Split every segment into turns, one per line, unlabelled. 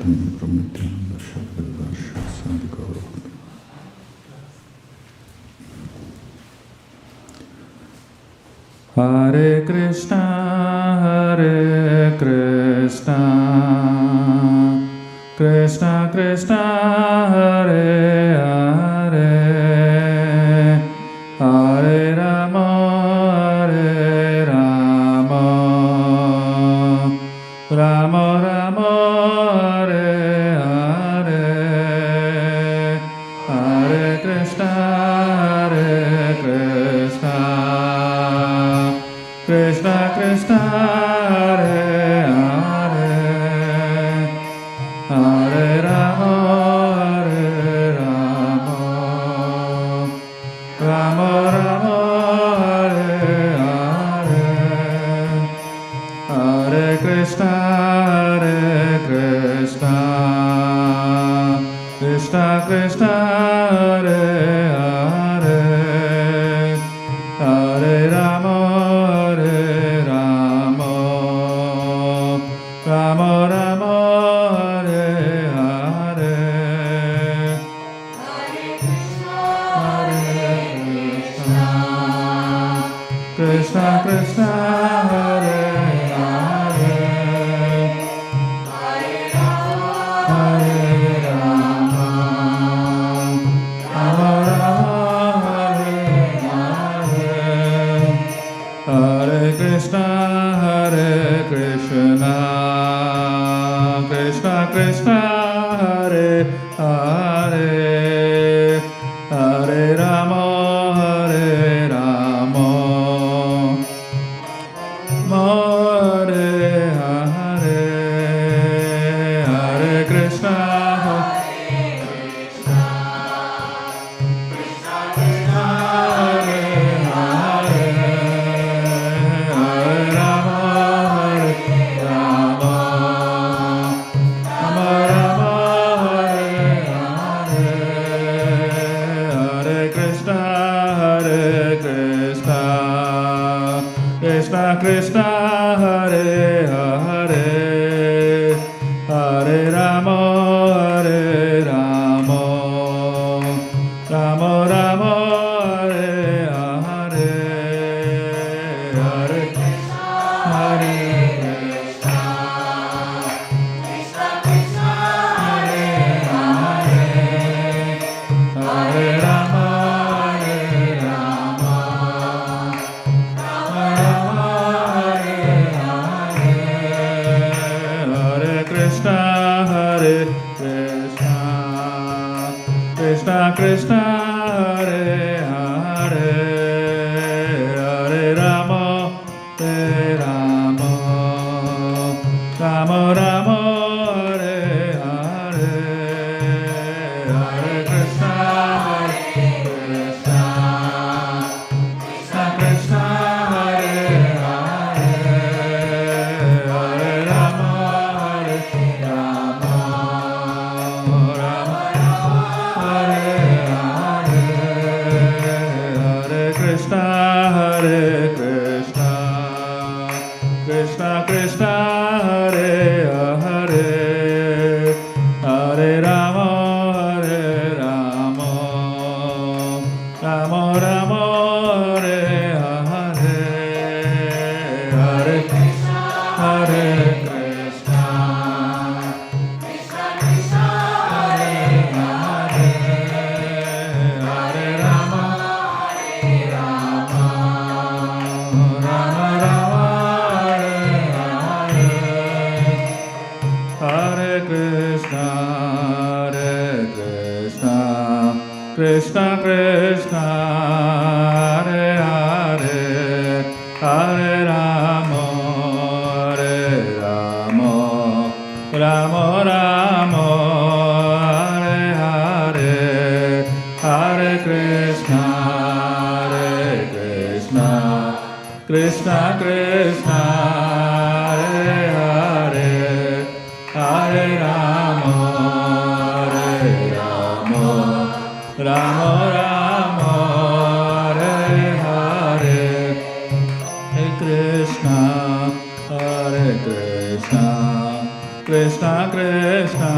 Nityananda Shubha Vilas Sadhguru. Hare Krishna, Krishna Krishna, Hare Hare, Hare Rama, Rama Rama, Hare Hare, Hare Krishna, Krishna Krishna, Hare Hare, Hare Rama, Rama Rama, Hare Hare, Hare Krishna, Krishna Krishna, Hare Hare, Hare Rama, Rama Rama, Hare Hare, Hare Krishna, Krishna Krishna, Hare Hare, Hare Rama, Rama Rama, Hare Hare, Hare Krishna, Krishna Krishna, Hare Hare, Hare Rama, Hare Hare, Hare Krishna, Krishna Krishna, Hare Hare, Hare Rama, Rama Rama, Hare Hare, Hare Krishna, Krishna Krishna, Hare Hare, Hare Rama, Rama Rama, Hare Hare, Hare Krishna, Krishna Krishna, Hare Hare, Hare Rama, Krishna Krishna, Hare Hare, Hare Rama, Rama Rama, Hare Hare, Hare Krishna, Krishna Krishna, Hare Hare, Hare Rama, Krishna Krishna, Hare Hare, Hare Rama, Rama Rama, Hare Hare, Hare Krishna, Krishna Krishna, Hare Hare, Hare Rama, Rama Rama, Hare Krishna, Krishna Krishna, Hare Hare, Hare Rama, Rama Rama, Hare Hare, Hare Krishna, Krishna Krishna, Hare Hare, Hare Rama, Rama Rama, Hare Hare, Hare Krishna, Krishna Krishna,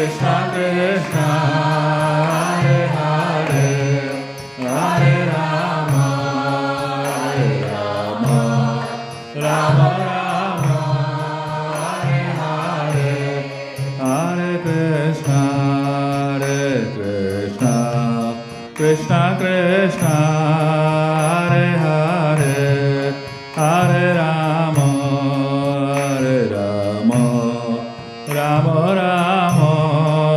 Krishna Krishna Hare Hare Hare Rama Hare Rama Rama Rama Hare Hare Hare Krishna Krishna Krishna Hare Hare Hare Rama Rama Rama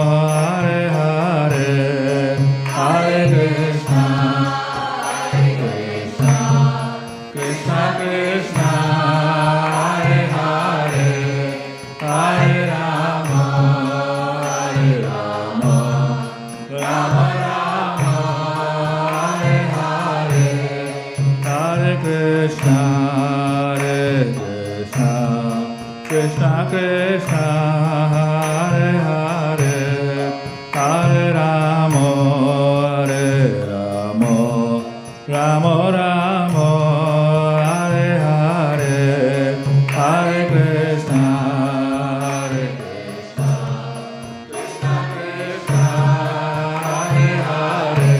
Hare Hare Hare Krishna Krishna Krishna Hare Hare Hare Rama Rama Rama Hare Hare Hare Krishna Krishna Krishna Hare Hare Hare Rama Rama Rama Hare Hare Hare Krishna Krishna Krishna Hare Hare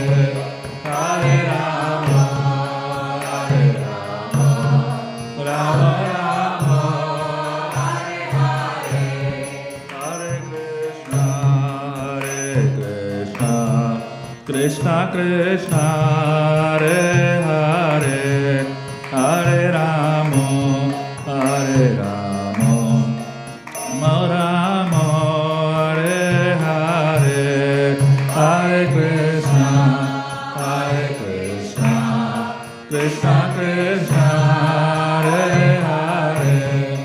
Hare Rama Rama Rama Krishna Krishna Hare Hare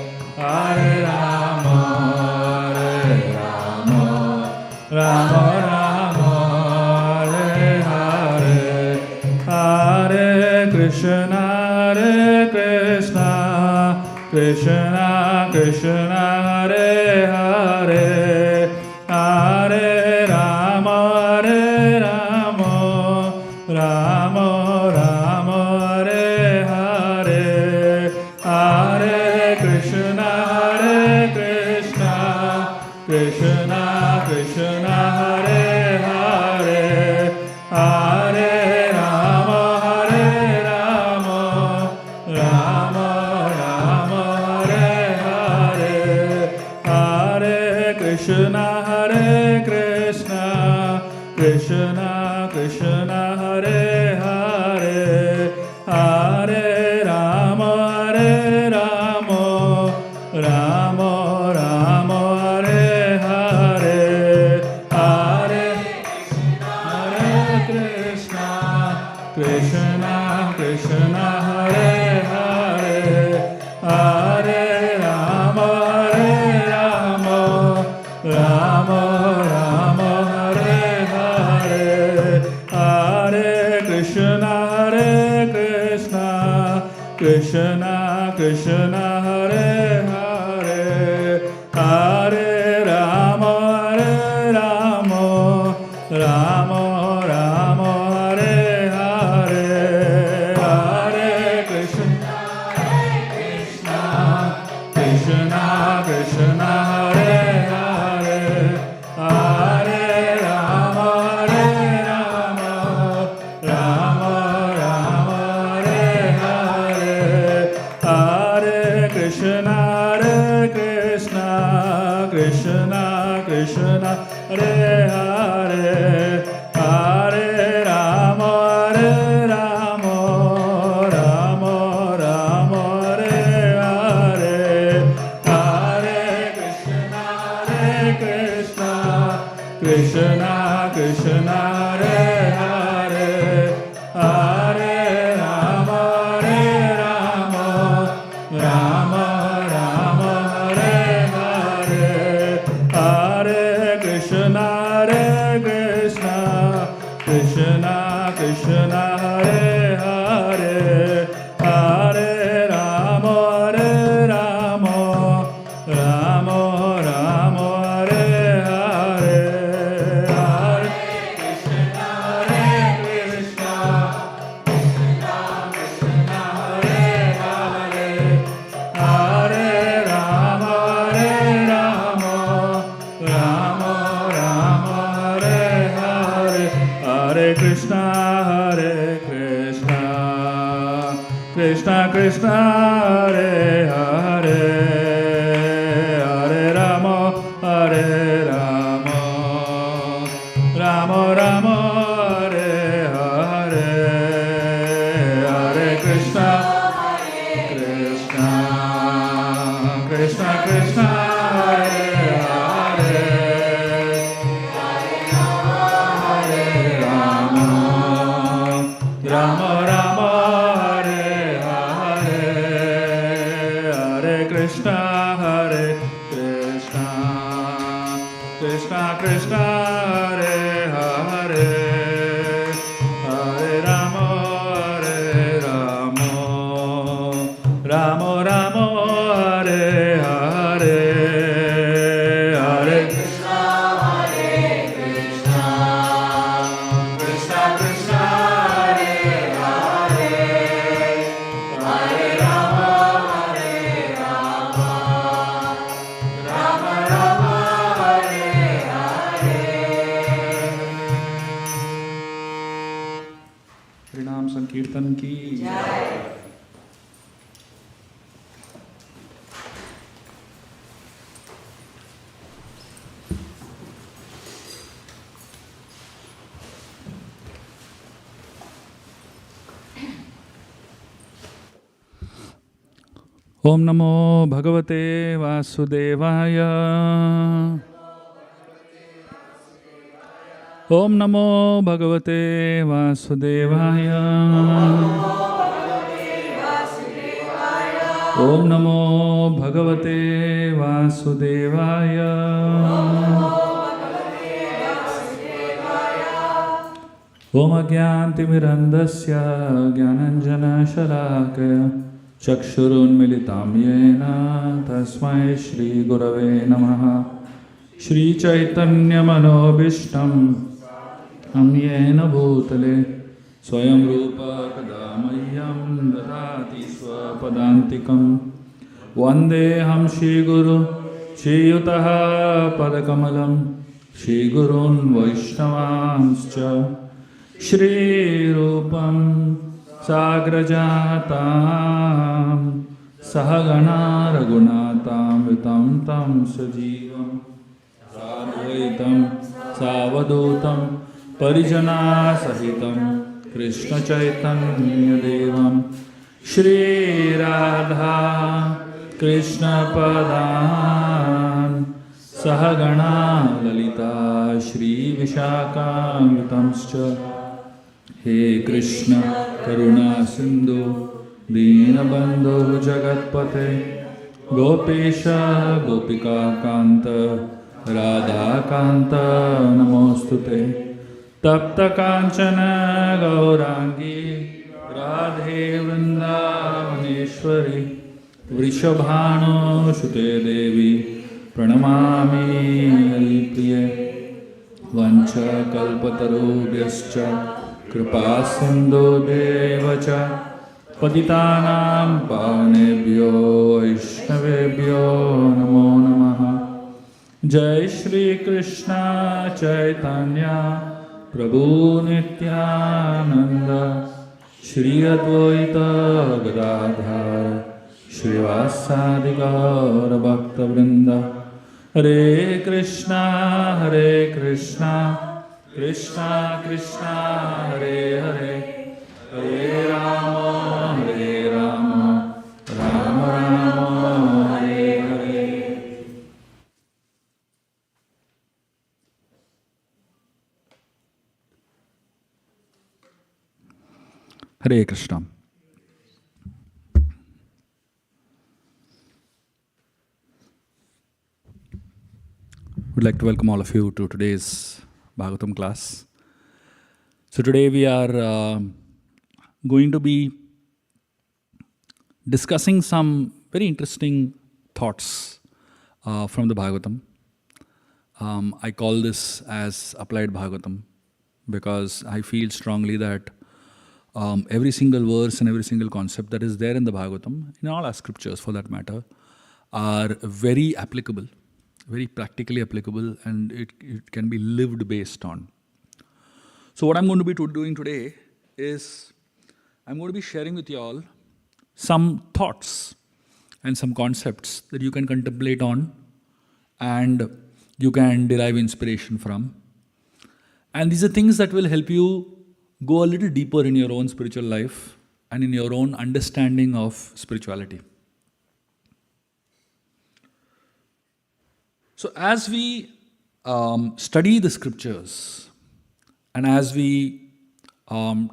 Hare Rama Rama Rama Hare Hare Hare Krishna Krishna Krishna Hare Hare Hare Rama Rama Rama Krishna Krishna Krishna Hare Hare Hare Rama Rama Rama Rama Hare Hare Hare Krishna Krishna Krishna Hare Hare Hare Rama Rama Rama Hare Hare Hare Krishna Krishna Krishna Hare Hare Hare Rama Rama Rama Hare Hare Hare Krishna Krishna Hare Hare Hare Rama Rama Hare Hare Hare Krishna Krishna Hare Hare Hare Rama Rama Hare Hare Hare Krishna Krishna Hare Hare Hare Rama Rama Hare Hare Hare Krishna Krishna Hare Hare Hare Rama Rama Hare Hare Hare Krishna Krishna Hare Hare Hare Rama Rama Hare Hare Hare Krishna Krishna Hare Hare Hare Rama Rama Hare Hare Hare Krishna Hare Hare Hare Rama Rama Krishna, Hare Krishna, Krishna Krishna, Hare Hare, Hare Rama, Hare Rama, Rama Rama, Hare Hare, Hare Krishna, Krishna, Krishna Krishna, Hare Hare, Rama Rama, Hare Hare, Hare Krishna, Hare Krishna, Krishna Krishna, Hare Hare, Hare Rama, Hare Rama, Rama Rama, Hare Hare, Hare Krishna, Krishna Krishna, Hare Hare, Hare Rama, Hare Rama, Rama Rama, Hare Hare. हरिनाम संकीर्तन की जय। ओम नमो भगवते वासुदेवाय। ओम नमो भगवते वासुदेवाय। ओम नमो भगवते वासुदेवाय। ओम अज्ञानतिमिरन्धस्य ज्ञानाञ्जनशलाकया चक्षुरुन्मिलितं येन तस्मै श्रीगुरवे नमः। श्रीचैतन्यमनोभीष्टं येन भूतले स्वयं रूपा कदा मह्यं ददाति स्वपदान्तिकं। वन्देऽहं श्रीगुरु श्रीयुतः पदकमलं श्रीगुरून् वैष्णवांश्च श्रीरूपं साग्रजातां सहगणा रघुनाथान्वितं तं सजीवं साद्वैतं सावधूतं परिजनासहितं कृष्णचैतन्यदेवं श्रीराधा कृष्णपदान् सहगणा ललिता श्रीविशाखान्वितंश्च। हे कृष्ण करुणा सिंधु दीनबंधु जगत्पते गोपेश गोपिका कांत राधाकांत नमोस्तुते। तप्त कांचन गौरांगी राधे वृंदावनेश्वरी वृषभानुसुते देवी प्रणमामि हरिप्रिये। वंशकल्पतरुभ्यश्च कृपा सिन्धुभ्येव च पतितानां पावनेभ्यो वैष्णवेभ्यो नमो नमः। जय श्री कृष्ण चैतन्य प्रभु नित्यानंद श्री अद्वैत गदाधर श्रीवासादि गौर भक्तवृंद। हरे कृष्णा कृष्णा कृष्णा हरे हरे, हरे राम राम राम हरे हरे। हरे Krishna. Would like to welcome all of you to today's Bhagavatam class. So today we are going to be discussing some very interesting thoughts from the Bhagavatam. I call this as applied Bhagavatam because I feel strongly that every single verse and every single concept that is there in the Bhagavatam, in all our scriptures for that matter, are very applicable, very practically applicable, and it can be lived based on. So what I'm going to be doing today is I'm going to be sharing with you all some thoughts and some concepts that you can contemplate on and you can derive inspiration from. And these are things that will help you go a little deeper in your own spiritual life and in your own understanding of spirituality. So as we study the scriptures and as we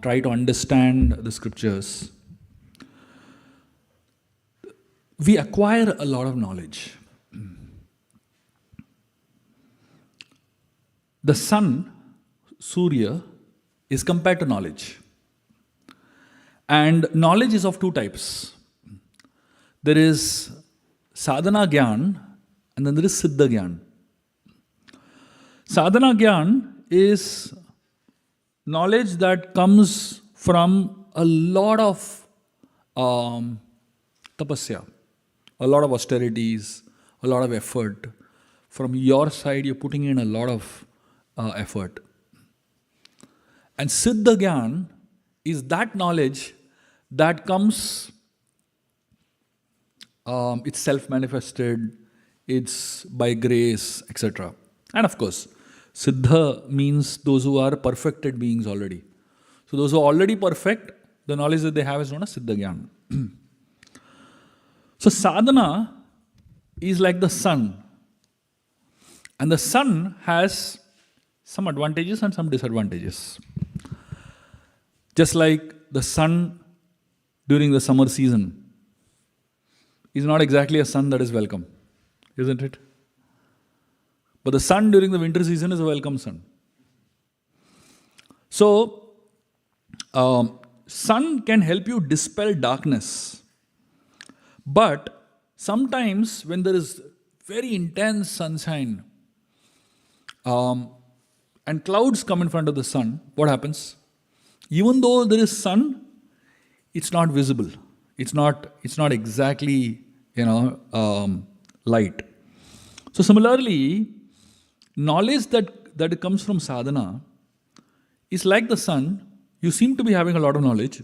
try to understand the scriptures, we acquire a lot of knowledge. The sun, Surya, is compared to knowledge. And knowledge is of two types. There is sadhana gyan and then there is siddha gyan. Sadhana gyan is knowledge that comes from a lot of tapasya, a lot of austerities, a lot of effort. From your side, you're putting in a lot of effort. And siddha gyan is that knowledge that comes, it's self-manifested, it's by grace, etc. And of course, siddha means those who are perfected beings already. So those who are already perfect, the knowledge that they have is known as siddha gyan. So sadhana is like the sun. And the sun has some advantages and some disadvantages. Just like the sun during the summer season is not exactly a sun that is welcome, isn't it? But the sun during the winter season is a welcome sun. So, sun can help you dispel darkness. But sometimes when there is very intense sunshine and clouds come in front of the sun, what happens? Even though there is sun, it's not visible. It's not exactly, light. So similarly, knowledge that comes from sadhana is like the sun. You seem to be having a lot of knowledge,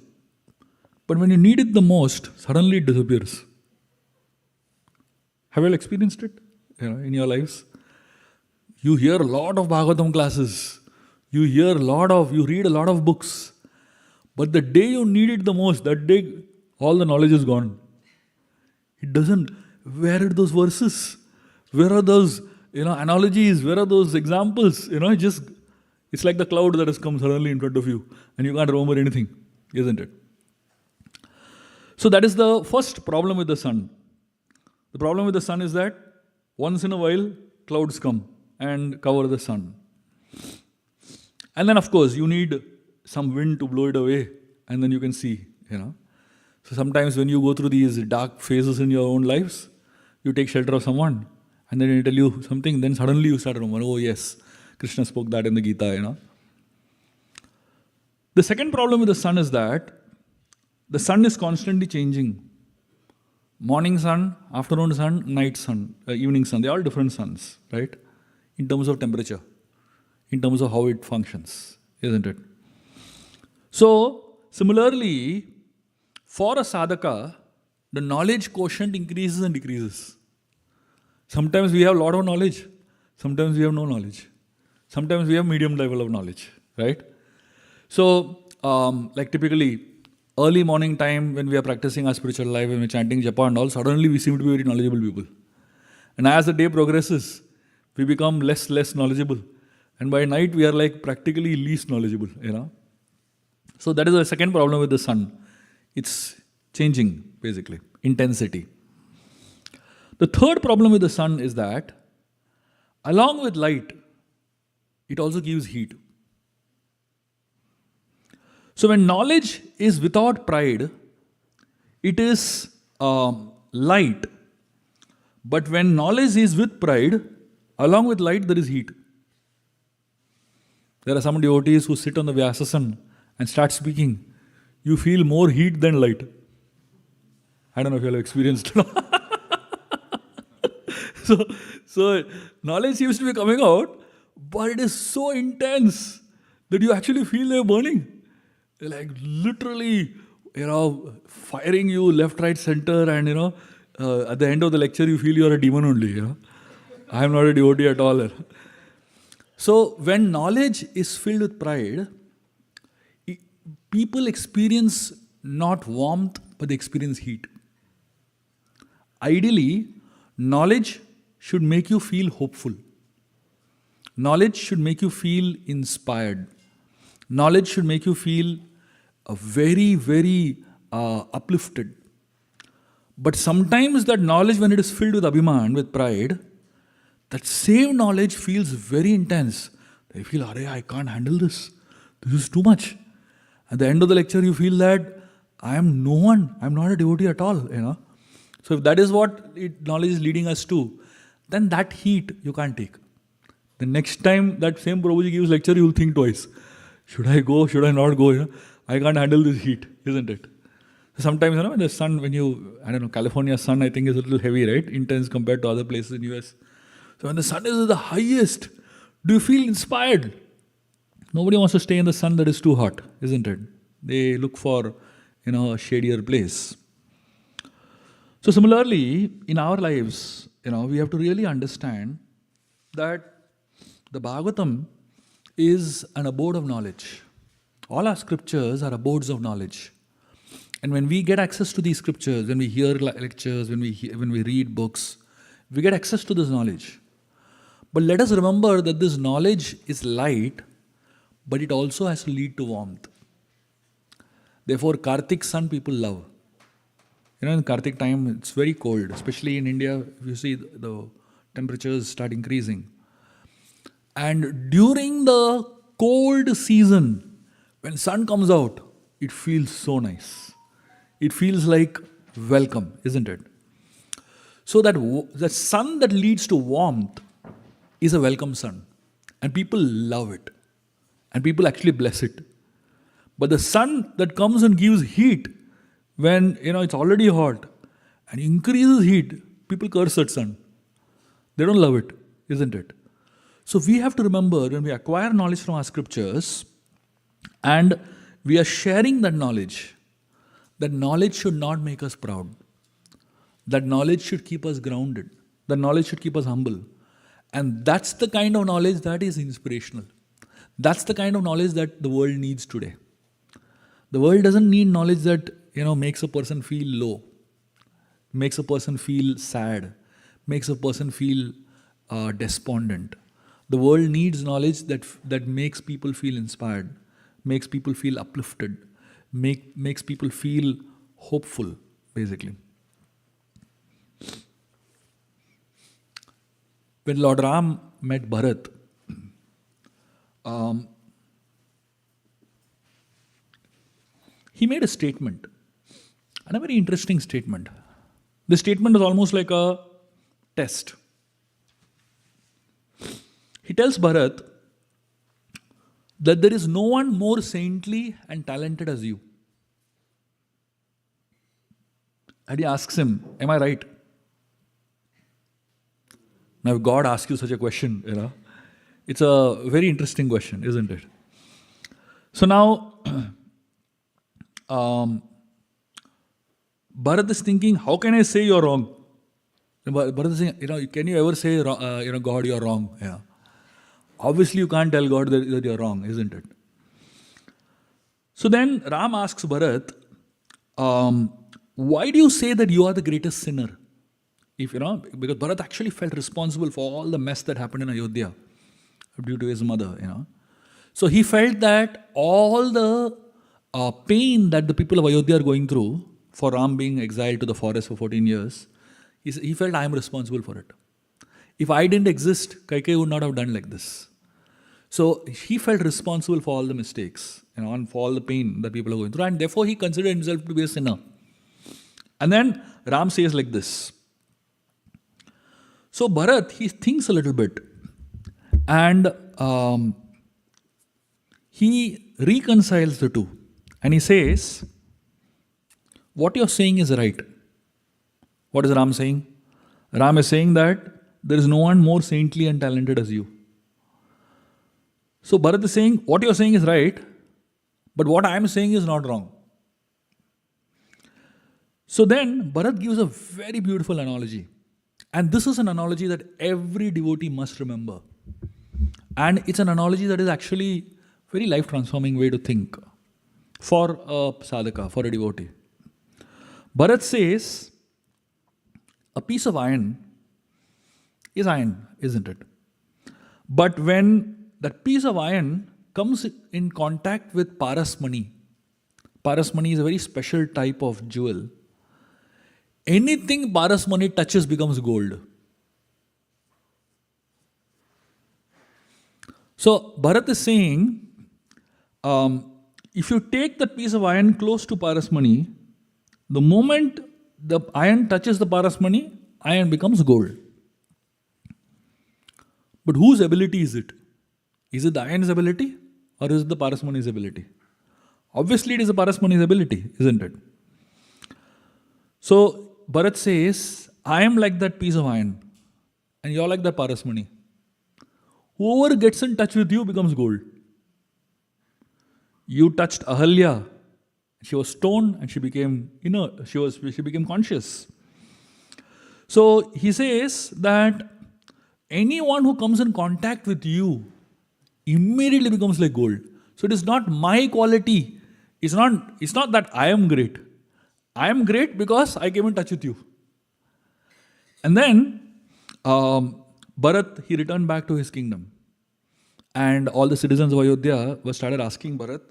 but when you need it the most, suddenly it disappears. Have you all experienced it in your lives? You hear a lot of Bhagavatam classes. You read a lot of books. But the day you need it the most, that day all the knowledge is gone. It doesn't. Where are those verses? Where are those analogies? Where are those examples? It's like the cloud that has come suddenly in front of you and you can't remember anything, isn't it? So that is the first problem with the sun. The problem with the sun is that once in a while clouds come and cover the sun. And then of course you need some wind to blow it away and then you can see, So sometimes when you go through these dark phases in your own lives, you take shelter of someone and then they tell you something, then suddenly you start remembering, oh yes, Krishna spoke that in the Gita, The second problem with the sun is that the sun is constantly changing. Morning sun, afternoon sun, night sun, evening sun, they're all different suns, right? In terms of temperature, in terms of how it functions, isn't it? So, similarly, for a sadhaka, the knowledge quotient increases and decreases. Sometimes we have a lot of knowledge, sometimes we have no knowledge. Sometimes we have medium level of knowledge, right? So, like typically, early morning time when we are practicing our spiritual life, when we're chanting japa and all, suddenly we seem to be very knowledgeable people. And as the day progresses, we become less knowledgeable. And by night, we are like practically least knowledgeable, So that is the second problem with the sun. It's changing, basically, intensity. The third problem with the sun is that, along with light, it also gives heat. So when knowledge is without pride, it is light. But when knowledge is with pride, along with light, there is heat. There are some devotees who sit on the Vyasasana and start speaking. You feel more heat than light. I don't know if you have experienced it. So knowledge seems to be coming out, but it is so intense that you actually feel they're burning. They're like literally, firing you left, right, center, and at the end of the lecture, you feel you're a demon only. I am not a devotee at all. So when knowledge is filled with pride, people experience not warmth, but they experience heat. Ideally, knowledge should make you feel hopeful. Knowledge should make you feel inspired. Knowledge should make you feel very, very uplifted. But sometimes that knowledge, when it is filled with abhiman, with pride, that same knowledge feels very intense. You feel, I can't handle this. This is too much. At the end of the lecture, you feel that I am no one. I am not a devotee at all. So if that is what knowledge is leading us to, then that heat you can't take. The next time that same Prabhuji gives lecture, you will think twice. Should I go? Should I not go? I can't handle this heat, isn't it? Sometimes, when the sun, California sun, I think is a little heavy, right? Intense compared to other places in US. So when the sun is at the highest, do you feel inspired? Nobody wants to stay in the sun that is too hot, isn't it? They look for, a shadier place. So similarly, in our lives, we have to really understand that the Bhagavatam is an abode of knowledge. All our scriptures are abodes of knowledge. And when we get access to these scriptures, when we hear lectures, when we read books, we get access to this knowledge. But let us remember that this knowledge is light, but it also has to lead to warmth. Therefore, Kartik sun people love. In Kartik time, it's very cold, especially in India. You see the temperatures start increasing. And during the cold season, when sun comes out, it feels so nice. It feels like welcome, isn't it? So that the sun that leads to warmth is a welcome sun. And people love it. And people actually bless it. But the sun that comes and gives heat, when it's already hot and increases heat, people curse that sun. They don't love it, isn't it? So we have to remember, when we acquire knowledge from our scriptures and we are sharing that knowledge should not make us proud. That knowledge should keep us grounded. That knowledge should keep us humble. And that's the kind of knowledge that is inspirational. That's the kind of knowledge that the world needs today. The world doesn't need knowledge that makes a person feel low, makes a person feel sad, makes a person feel despondent. The world needs knowledge that makes people feel inspired, makes people feel uplifted, makes people feel hopeful, basically. When Lord Ram met Bharat, he made a statement, and a very interesting statement. The statement is almost like a test. He tells Bharat that there is no one more saintly and talented as you. And he asks him, am I right? Now, if God asks you such a question, it's a very interesting question, isn't it? So now, Bharat is thinking, how can I say you're wrong? Bharat is saying, can you ever say, God, you're wrong? Yeah. Obviously, you can't tell God that you're wrong, isn't it? So then Ram asks Bharat, why do you say that you are the greatest sinner? Because Bharat actually felt responsible for all the mess that happened in Ayodhya due to his mother, So he felt that all the pain that the people of Ayodhya are going through for Ram being exiled to the forest for 14 years, he felt, I am responsible for it. If I didn't exist, Kaikeyi would not have done like this. So he felt responsible for all the mistakes, and for all the pain that people are going through, and therefore he considered himself to be a sinner. And then Ram says like this. So Bharat, he thinks a little bit, and he reconciles the two. And he says, what you're saying is right. What is Ram saying? Ram is saying that there is no one more saintly and talented as you. So Bharat is saying, what you're saying is right, but what I am saying is not wrong. So then Bharat gives a very beautiful analogy. And this is an analogy that every devotee must remember. And it's an analogy that is actually very life transforming way to think for a sadhaka, for a devotee. Bharat says, a piece of iron is iron, isn't it? But when that piece of iron comes in contact with parasmani, parasmani is a very special type of jewel. Anything parasmani touches becomes gold. So Bharat is saying, if you take that piece of iron close to parasmani, the moment the iron touches the parasmani, iron becomes gold. But whose ability is it? Is it the iron's ability or is it the parasmani's ability? Obviously, it is the parasmani's ability, isn't it? So Bharat says, I am like that piece of iron and you're like that parasmani. Whoever gets in touch with you becomes gold. You touched Ahalya, she was stoned and she became inert, she became conscious. So he says that anyone who comes in contact with you immediately becomes like gold. So it is not my quality. It's not that I am great. I am great because I came in touch with you. And then Bharat, he returned back to his kingdom. And all the citizens of Ayodhya were started asking Bharat,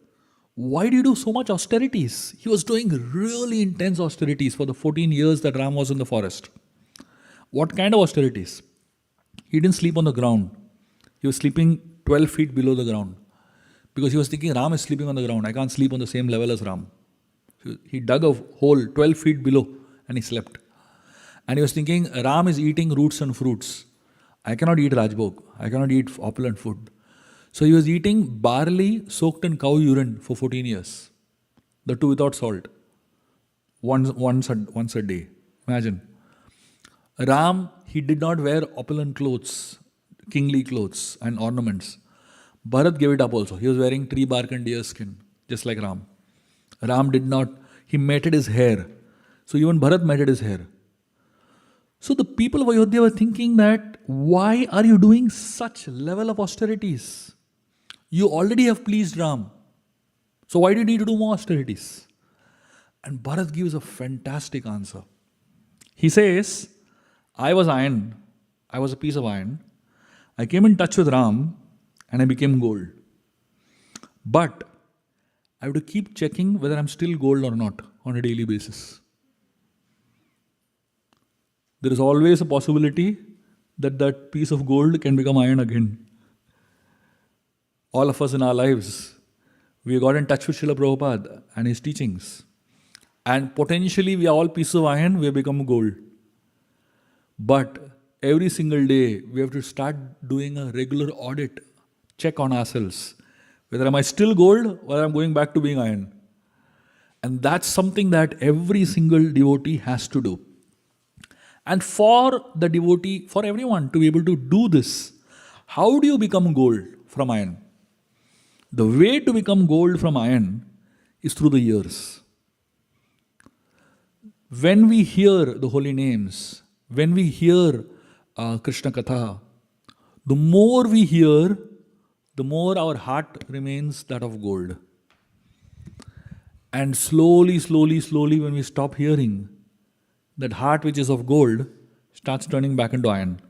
why do you do so much austerities? He was doing really intense austerities for the 14 years that Ram was in the forest. What kind of austerities? He didn't sleep on the ground. He was sleeping 12 feet below the ground. Because he was thinking, Ram is sleeping on the ground. I can't sleep on the same level as Ram. He dug a hole 12 feet below and he slept. And he was thinking, Ram is eating roots and fruits. I cannot eat Rajbhog. I cannot eat opulent food. So he was eating barley soaked in cow urine for 14 years. The two without salt. Once a day. Imagine. Ram, he did not wear opulent clothes, kingly clothes and ornaments. Bharat gave it up also. He was wearing tree bark and deer skin, just like Ram. Ram did not, he matted his hair. So even Bharat matted his hair. So the people of Ayodhya were thinking that, why are you doing such level of austerities? You already have pleased Ram. So why do you need to do more austerities? And Bharat gives a fantastic answer. He says, I was iron. I was a piece of iron. I came in touch with Ram and I became gold. But I have to keep checking whether I'm still gold or not on a daily basis. There is always a possibility that that piece of gold can become iron again. All of us in our lives, we got in touch with Srila Prabhupada and his teachings. And potentially we are all pieces of iron, we have become gold. But every single day, we have to start doing a regular audit, check on ourselves. Whether am I still gold or I'm going back to being iron. And that's something that every single devotee has to do. And for the devotee, for everyone to be able to do this, how do you become gold from iron? The way to become gold from iron is through the years. When we hear the holy names, when we hear Krishna Katha, the more we hear, the more our heart remains that of gold. And slowly, when we stop hearing, that heart which is of gold starts turning back into iron.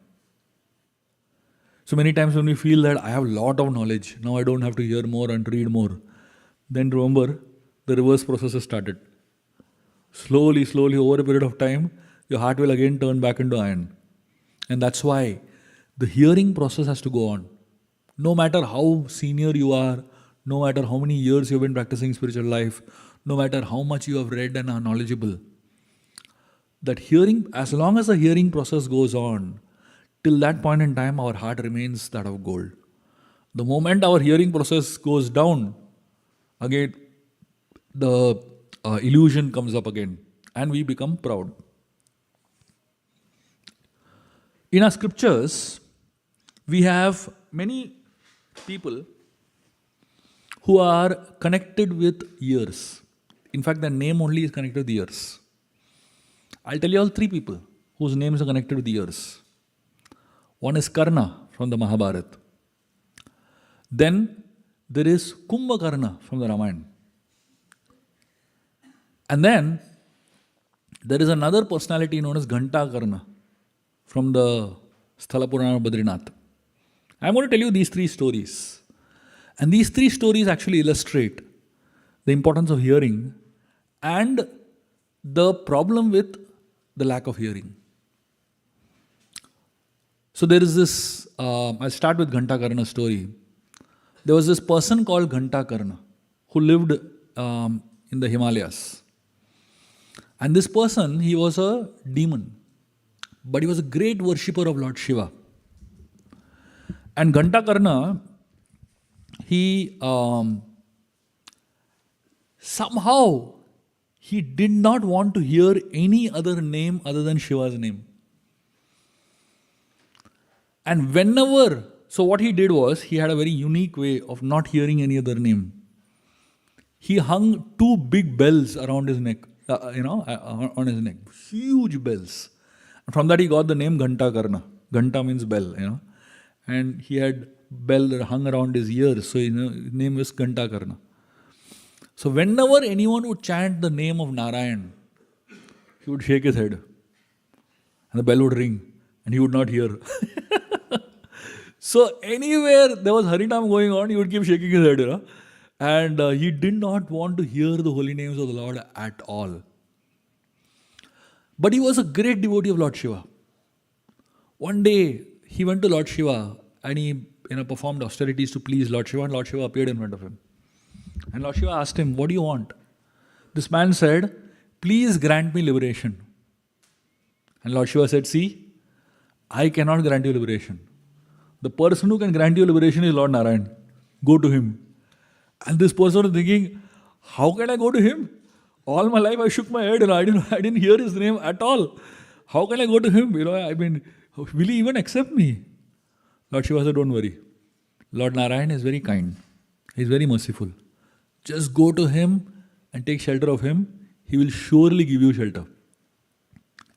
So many times when we feel that I have a lot of knowledge, now I don't have to hear more and read more, then remember the reverse process has started. Slowly, over a period of time, your heart will again turn back into iron. And that's why the hearing process has to go on. No matter how senior you are, no matter how many years you've been practicing spiritual life, no matter how much you have read and are knowledgeable, that hearing, as long as the hearing process goes on, till that point in time, our heart remains that of gold. The moment our hearing process goes down, again, the illusion comes up again and we become proud. In our scriptures, we have many people who are connected with ears. In fact, their name only is connected with ears. I'll tell you all three people whose names are connected with ears. One is Karna from the Mahabharata. Then there is Kumbhakarna from the Ramayana. And then there is another personality known as Ghantakarna from the Sthala Purana of Badrinath. I'm going to tell you these three stories. And these three stories actually illustrate the importance of hearing and the problem with the lack of hearing. So there is this, I'll start with Ghantakarna's story. There was this person called Ghantakarna who lived in the Himalayas. And this person, he was a demon, but he was a great worshipper of Lord Shiva. And Ghantakarna, he somehow he did not want to hear any other name other than Shiva's name. And whenever, so what he did was, he had a very unique way of not hearing any other name. He hung two big bells around his neck, on his neck, huge bells. And from that he got the name Ghantakarna. Ghanta means bell, And he had bell that hung around his ears, so his name was Ghantakarna. So whenever anyone would chant the name of Narayan, he would shake his head. And the bell would ring, and he would not hear. So anywhere there was Harinam going on, he would keep shaking his head, And he did not want to hear the holy names of the Lord at all. But he was a great devotee of Lord Shiva. One day, he went to Lord Shiva and he performed austerities to please Lord Shiva, and Lord Shiva appeared in front of him. And Lord Shiva asked him, "What do you want?" This man said, "Please grant me liberation." And Lord Shiva said, "See, I cannot grant you liberation. The person who can grant you liberation is Lord Narayan. Go to him." And this person was thinking, how can I go to him? All my life I shook my head and I didn't hear his name at all. How can I go to him? Will he even accept me? Lord Shiva said, "Don't worry. Lord Narayan is very kind. He is very merciful. Just go to him and take shelter of him. He will surely give you shelter."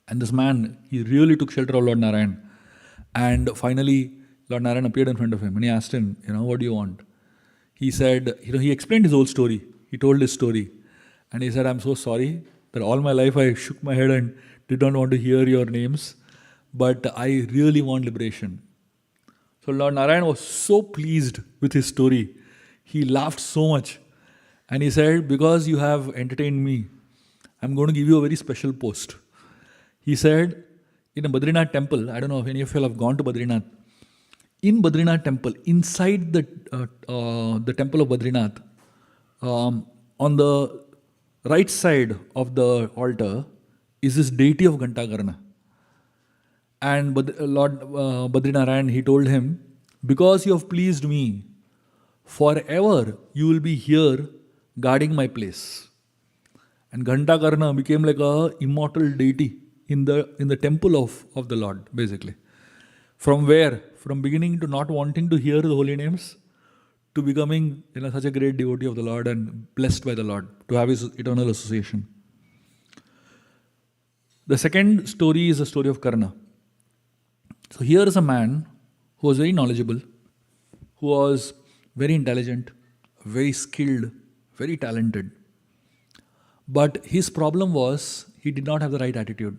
And this man, he really took shelter of Lord Narayan. And finally, Lord Narayan appeared in front of him and he asked him, "What do you want?" He said, he explained his whole story. He told his story. And he said, "I'm so sorry that all my life I shook my head and did not want to hear your names, but I really want liberation." So Lord Narayan was so pleased with his story. He laughed so much. And he said, "Because you have entertained me, I'm going to give you a very special post." He said, in a Badrinath temple, I don't know if any of you have gone to Badrinath, in Badrinath temple, inside the temple of Badrinath, on the right side of the altar is this deity of Ghantakarna. And Lord Badrinarayan, he told him, "Because you have pleased me, forever you will be here guarding my place." And Ghantakarna became like a immortal deity in the temple of the Lord, basically. From where? From beginning to not wanting to hear the holy names, to becoming such a great devotee of the Lord and blessed by the Lord, to have his eternal association. The second story is the story of Karna. So here is a man who was very knowledgeable, who was very intelligent, very skilled, very talented. But his problem was he did not have the right attitude.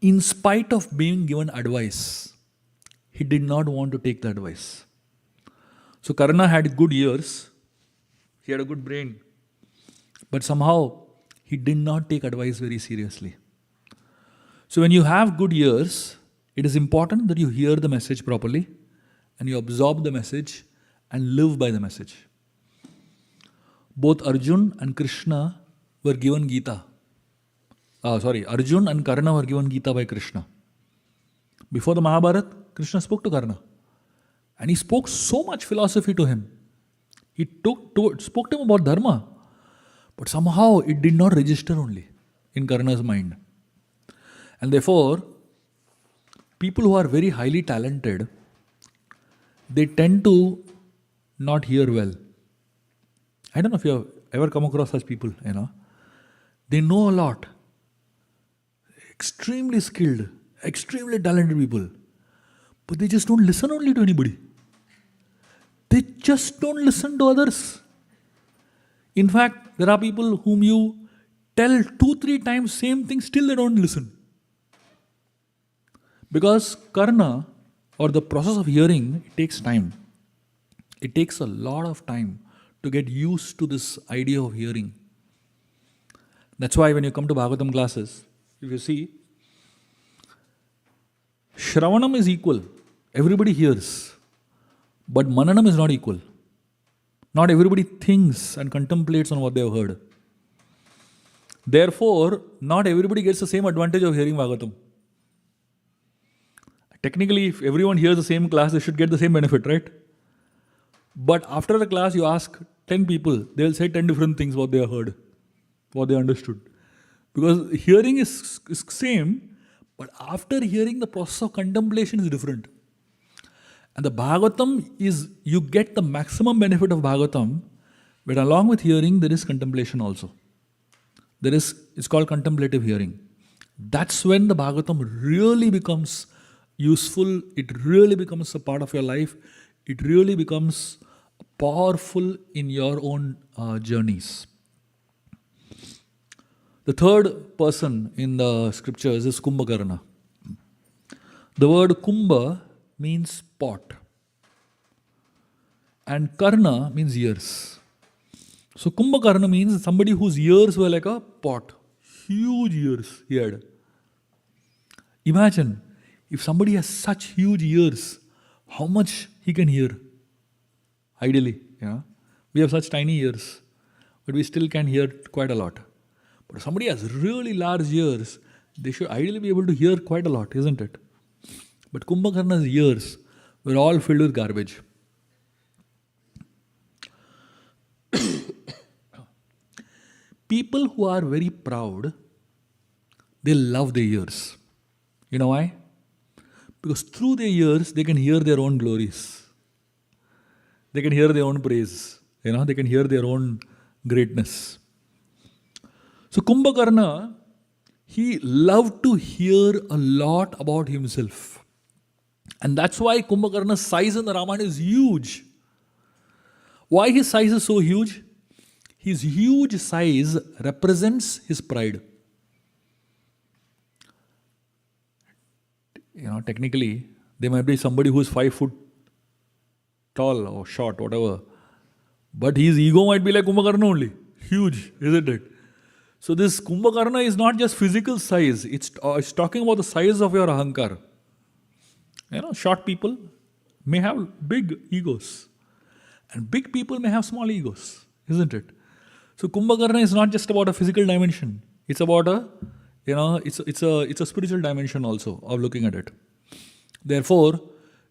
In spite of being given advice, he did not want to take the advice. So Karna had good ears, he had a good brain, but somehow he did not take advice very seriously. So when you have good ears, it is important that you hear the message properly and you absorb the message and live by the message. Both Arjun and Krishna were given Gita. Arjun and Karna were given Gita by Krishna. Before the Mahabharata, Krishna spoke to Karna. And he spoke so much philosophy to him. He spoke to him about dharma. But somehow it did not register only in Karna's mind. And therefore, people who are very highly talented, they tend to not hear well. I don't know if you have ever come across such people, They know a lot, extremely skilled, extremely talented people, but they just don't listen only to anybody. They just don't listen to others. In fact, there are people whom you tell 2-3 times same thing, still they don't listen. Because karna, or the process of hearing, it takes time. It takes a lot of time to get used to this idea of hearing. That's why when you come to Bhagavatam classes, if you see, Shravanam is equal. Everybody hears. But Mananam is not equal. Not everybody thinks and contemplates on what they have heard. Therefore, not everybody gets the same advantage of hearing Bhagavatam. Technically, if everyone hears the same class, they should get the same benefit, right? But after the class, you ask 10 people, they'll say 10 different things what they have heard, what they understood. Because hearing is same, but after hearing, the process of contemplation is different. And the Bhagavatam is, you get the maximum benefit of Bhagavatam, but along with hearing, there is contemplation also. It's called contemplative hearing. That's when the Bhagavatam really becomes useful, it really becomes a part of your life, it really becomes powerful in your own journeys. The third person in the scriptures is Kumbhakarna. The word Kumbha means pot, and Karna means ears. So Kumbhakarna means somebody whose ears were like a pot, huge ears he had. Imagine if somebody has such huge ears, how much he can hear. Ideally, we have such tiny ears, but we still can hear quite a lot. But if somebody has really large ears, they should ideally be able to hear quite a lot, isn't it? But Kumbhakarna's ears were all filled with garbage. People who are very proud, they love their ears. You know why? Because through their ears, they can hear their own glories. They can hear their own praise. They can hear their own greatness. So Kumbhakarna, he loved to hear a lot about himself. And that's why Kumbhakarna's size in the Ramayana is huge. Why his size is so huge? His huge size represents his pride. Technically, there might be somebody who is 5 foot tall or short, whatever. But his ego might be like Kumbhakarna only. Huge, isn't it? So this Kumbhakarna is not just physical size. It's talking about the size of your ahankar. Short people may have big egos. And big people may have small egos, isn't it? So Kumbhakarna is not just about a physical dimension. It's about it's a spiritual dimension also of looking at it. Therefore,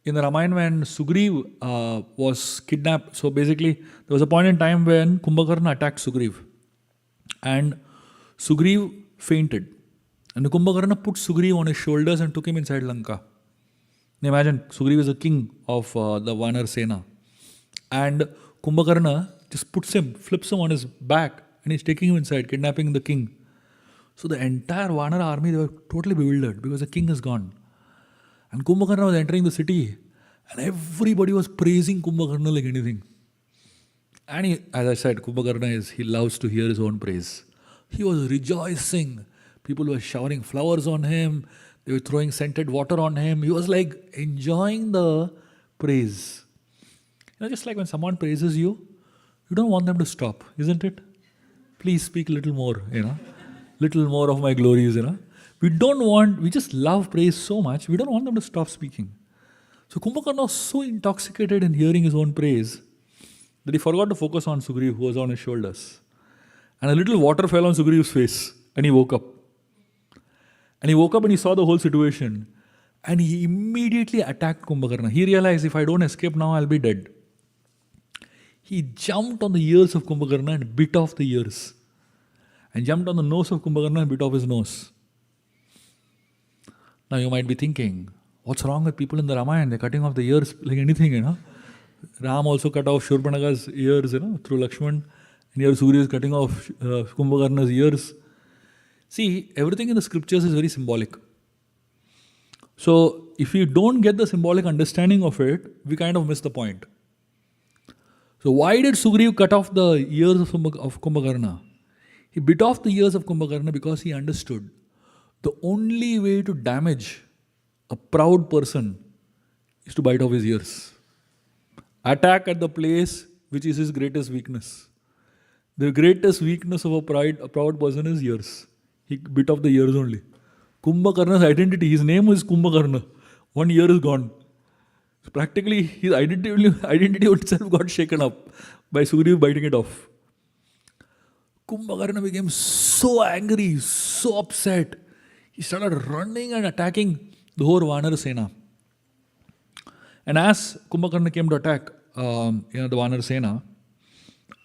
in the Ramayana when Sugriv was kidnapped, so basically there was a point in time when Kumbhakarna attacked Sugriv. And Sugriv fainted. And Kumbhakarna put Sugriv on his shoulders and took him inside Lanka. Now imagine, Sugriv is the king of the Vanar Sena. And Kumbhakarna just flips him on his back, and he's taking him inside, kidnapping the king. So the entire Vanara army, they were totally bewildered because the king is gone. And Kumbhakarna was entering the city, and everybody was praising Kumbhakarna like anything. And as I said, Kumbhakarna he loves to hear his own praise. He was rejoicing. People were showering flowers on him. They were throwing scented water on him. He was like enjoying the praise. Just like when someone praises you, you don't want them to stop, isn't it? Please speak a little more, little more of my glories, we just love praise so much, we don't want them to stop speaking. So Kumbhakarna was so intoxicated in hearing his own praise that he forgot to focus on Sugriv, who was on his shoulders. And a little water fell on Sugriv's face, and he woke up. And he woke up and he saw the whole situation, and he immediately attacked Kumbhakarna. He realized, if I don't escape now, I'll be dead. He jumped on the ears of Kumbhakarna and bit off the ears. And jumped on the nose of Kumbhakarna and bit off his nose. Now you might be thinking, what's wrong with people in the Ramayana? They're cutting off the ears like anything, Ram also cut off Shurpanaka's ears, through Lakshman. And here Surya is cutting off Kumbhakarna's ears. See, everything in the scriptures is very symbolic. So, if we don't get the symbolic understanding of it, we kind of miss the point. So, why did Sugriv cut off the ears of Kumbhakarna? He bit off the ears of Kumbhakarna because he understood the only way to damage a proud person is to bite off his ears. Attack at the place which is his greatest weakness. The greatest weakness of a proud person is ears. He bit off the ears only. Kumbhakarna's identity, his name is Kumbhakarna. One ear is gone. So practically, his identity itself got shaken up by Sugriv biting it off. Kumbhakarna became so angry, so upset. He started running and attacking the whole Vanara Sena. And as Kumbhakarna came to attack the Vanara Sena,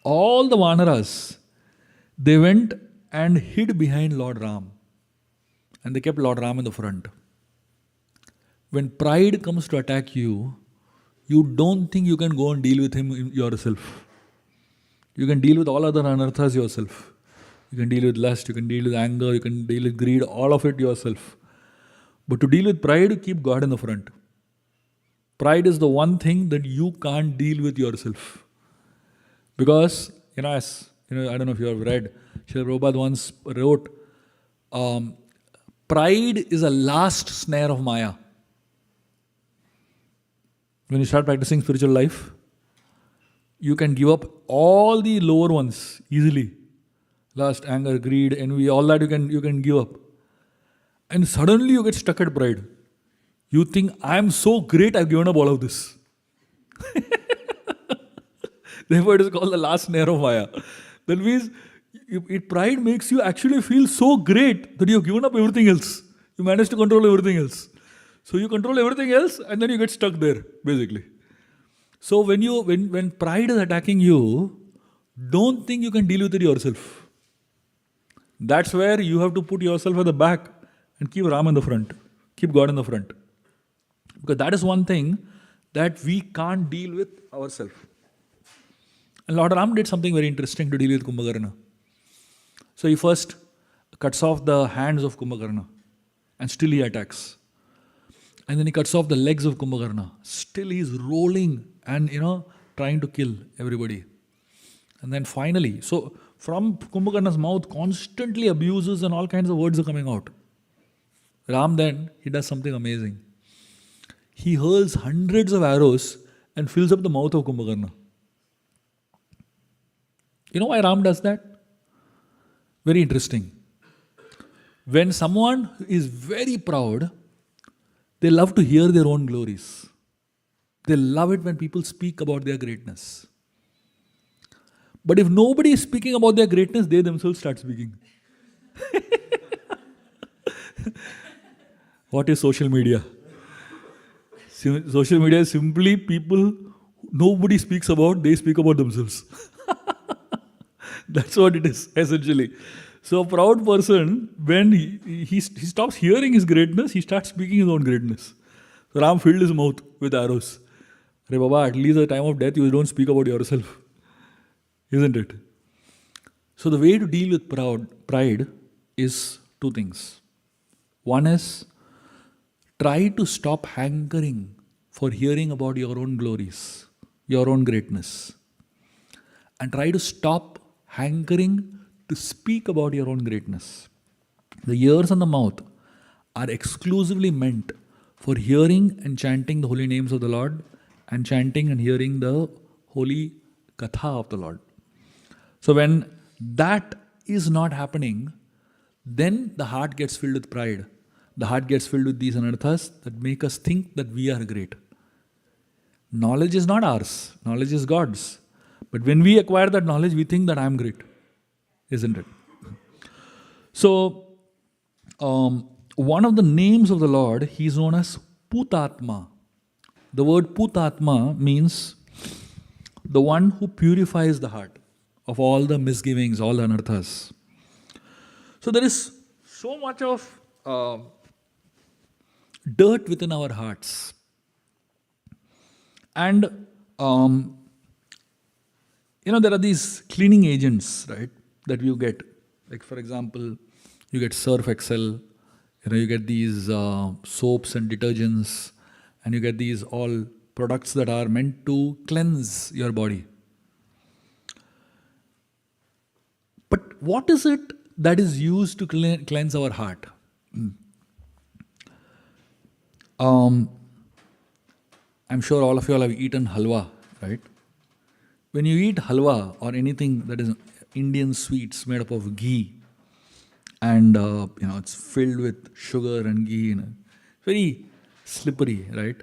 all the Vanaras, they went and hid behind Lord Ram. And they kept Lord Ram in the front. When pride comes to attack you, you don't think you can go and deal with him yourself. You can deal with all other anarthas yourself. You can deal with lust, you can deal with anger, you can deal with greed, all of it yourself. But to deal with pride, you keep God in the front. Pride is the one thing that you can't deal with yourself. Because, I don't know if you have read, Srila Prabhupada once wrote, pride is a last snare of Maya. When you start practicing spiritual life, you can give up all the lower ones easily. Lust, anger, greed, envy, all that you can give up. And suddenly you get stuck at pride. You think, I am so great, I've given up all of this. Therefore, it is called the last snare of Maya. That means, pride makes you actually feel so great that you have given up everything else. You manage to control everything else. So you control everything else and then you get stuck there, basically. So when pride is attacking you, don't think you can deal with it yourself. That's where you have to put yourself at the back and keep Ram in the front. Keep God in the front. Because that is one thing that we can't deal with ourselves. And Lord Ram did something very interesting to deal with Kumbhakarna. So he first cuts off the hands of Kumbhakarna and still he attacks. And then he cuts off the legs of Kumbhakarna. Still he is rolling and trying to kill everybody. And then finally, so from Kumbhakarna's mouth constantly abuses and all kinds of words are coming out. Ram then, he does something amazing. He hurls hundreds of arrows and fills up the mouth of Kumbhakarna. You know why Ram does that? Very interesting. When someone is very proud, they love to hear their own glories. They love it when people speak about their greatness. But if nobody is speaking about their greatness, they themselves start speaking. What is social media? Social media is simply people nobody speaks about, they speak about themselves. That's what it is, essentially. So a proud person, when he stops hearing his greatness, he starts speaking his own greatness. So Ram filled his mouth with arrows. Hey Baba, at least at the time of death, you don't speak about yourself. Isn't it? So the way to deal with pride is two things. One is, try to stop hankering for hearing about your own glories, your own greatness. And try to stop hankering to speak about your own greatness. The ears and the mouth are exclusively meant for hearing and chanting the holy names of the Lord and chanting and hearing the holy katha of the Lord. So when that is not happening, then the heart gets filled with pride. The heart gets filled with these anarthas that make us think that we are great. Knowledge is not ours. Knowledge is God's. But when we acquire that knowledge, we think that I am great. Isn't it? So, one of the names of the Lord, he is known as Putatma. The word Putatma means the one who purifies the heart of all the misgivings, all the anarthas. So there is so much of dirt within our hearts. And Um, there are these cleaning agents, right, that you get. Like, for example, you get Surf Excel, you get these soaps and detergents, and you get these all products that are meant to cleanse your body. But what is it that is used to cleanse our heart? Um, I'm sure all of you all have eaten halwa, right? When you eat halwa or anything that is Indian sweets made up of ghee, and it's filled with sugar and ghee, very slippery, right?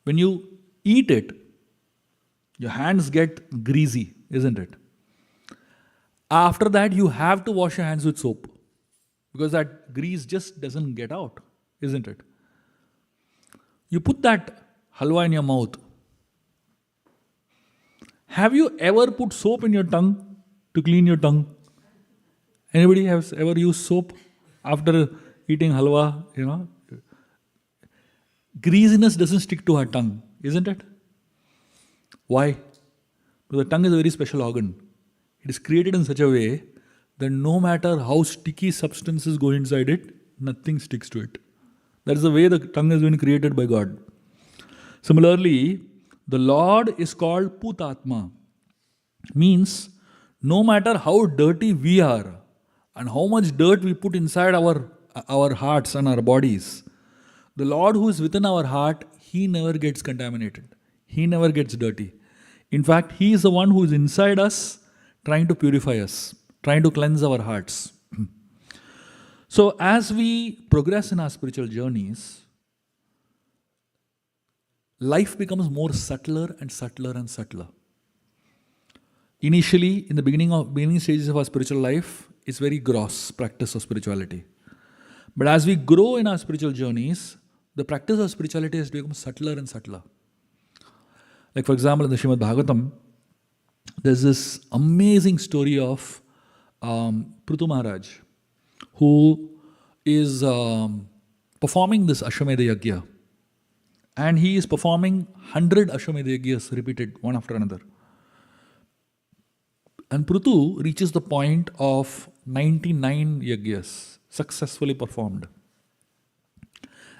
When you eat it, your hands get greasy, isn't it? After that, you have to wash your hands with soap because that grease just doesn't get out, isn't it? You put that halwa in your mouth. Have you ever put soap in your tongue to clean your tongue? Anybody has ever used soap after eating halwa? Greasiness doesn't stick to our tongue, isn't it? Why? Because the tongue is a very special organ. It is created in such a way that no matter how sticky substances go inside it, nothing sticks to it. That is the way the tongue has been created by God. Similarly, the Lord is called Putatma. Means, no matter how dirty we are and how much dirt we put inside our hearts and our bodies, the Lord who is within our heart, He never gets contaminated. He never gets dirty. In fact, He is the one who is inside us, trying to purify us, trying to cleanse our hearts. So, as we progress in our spiritual journeys, life becomes more subtler and subtler and subtler. Initially, in the beginning stages of our spiritual life, it's very gross practice of spirituality. But as we grow in our spiritual journeys, the practice of spirituality has become subtler and subtler. Like, for example, in the Srimad Bhagavatam, there's this amazing story of Prithu Maharaj, who is performing this Ashwamedha Yajna. And he is performing 100 Ashwamedha Yajnas repeated one after another. And Prithu reaches the point of 99 Yajnas successfully performed.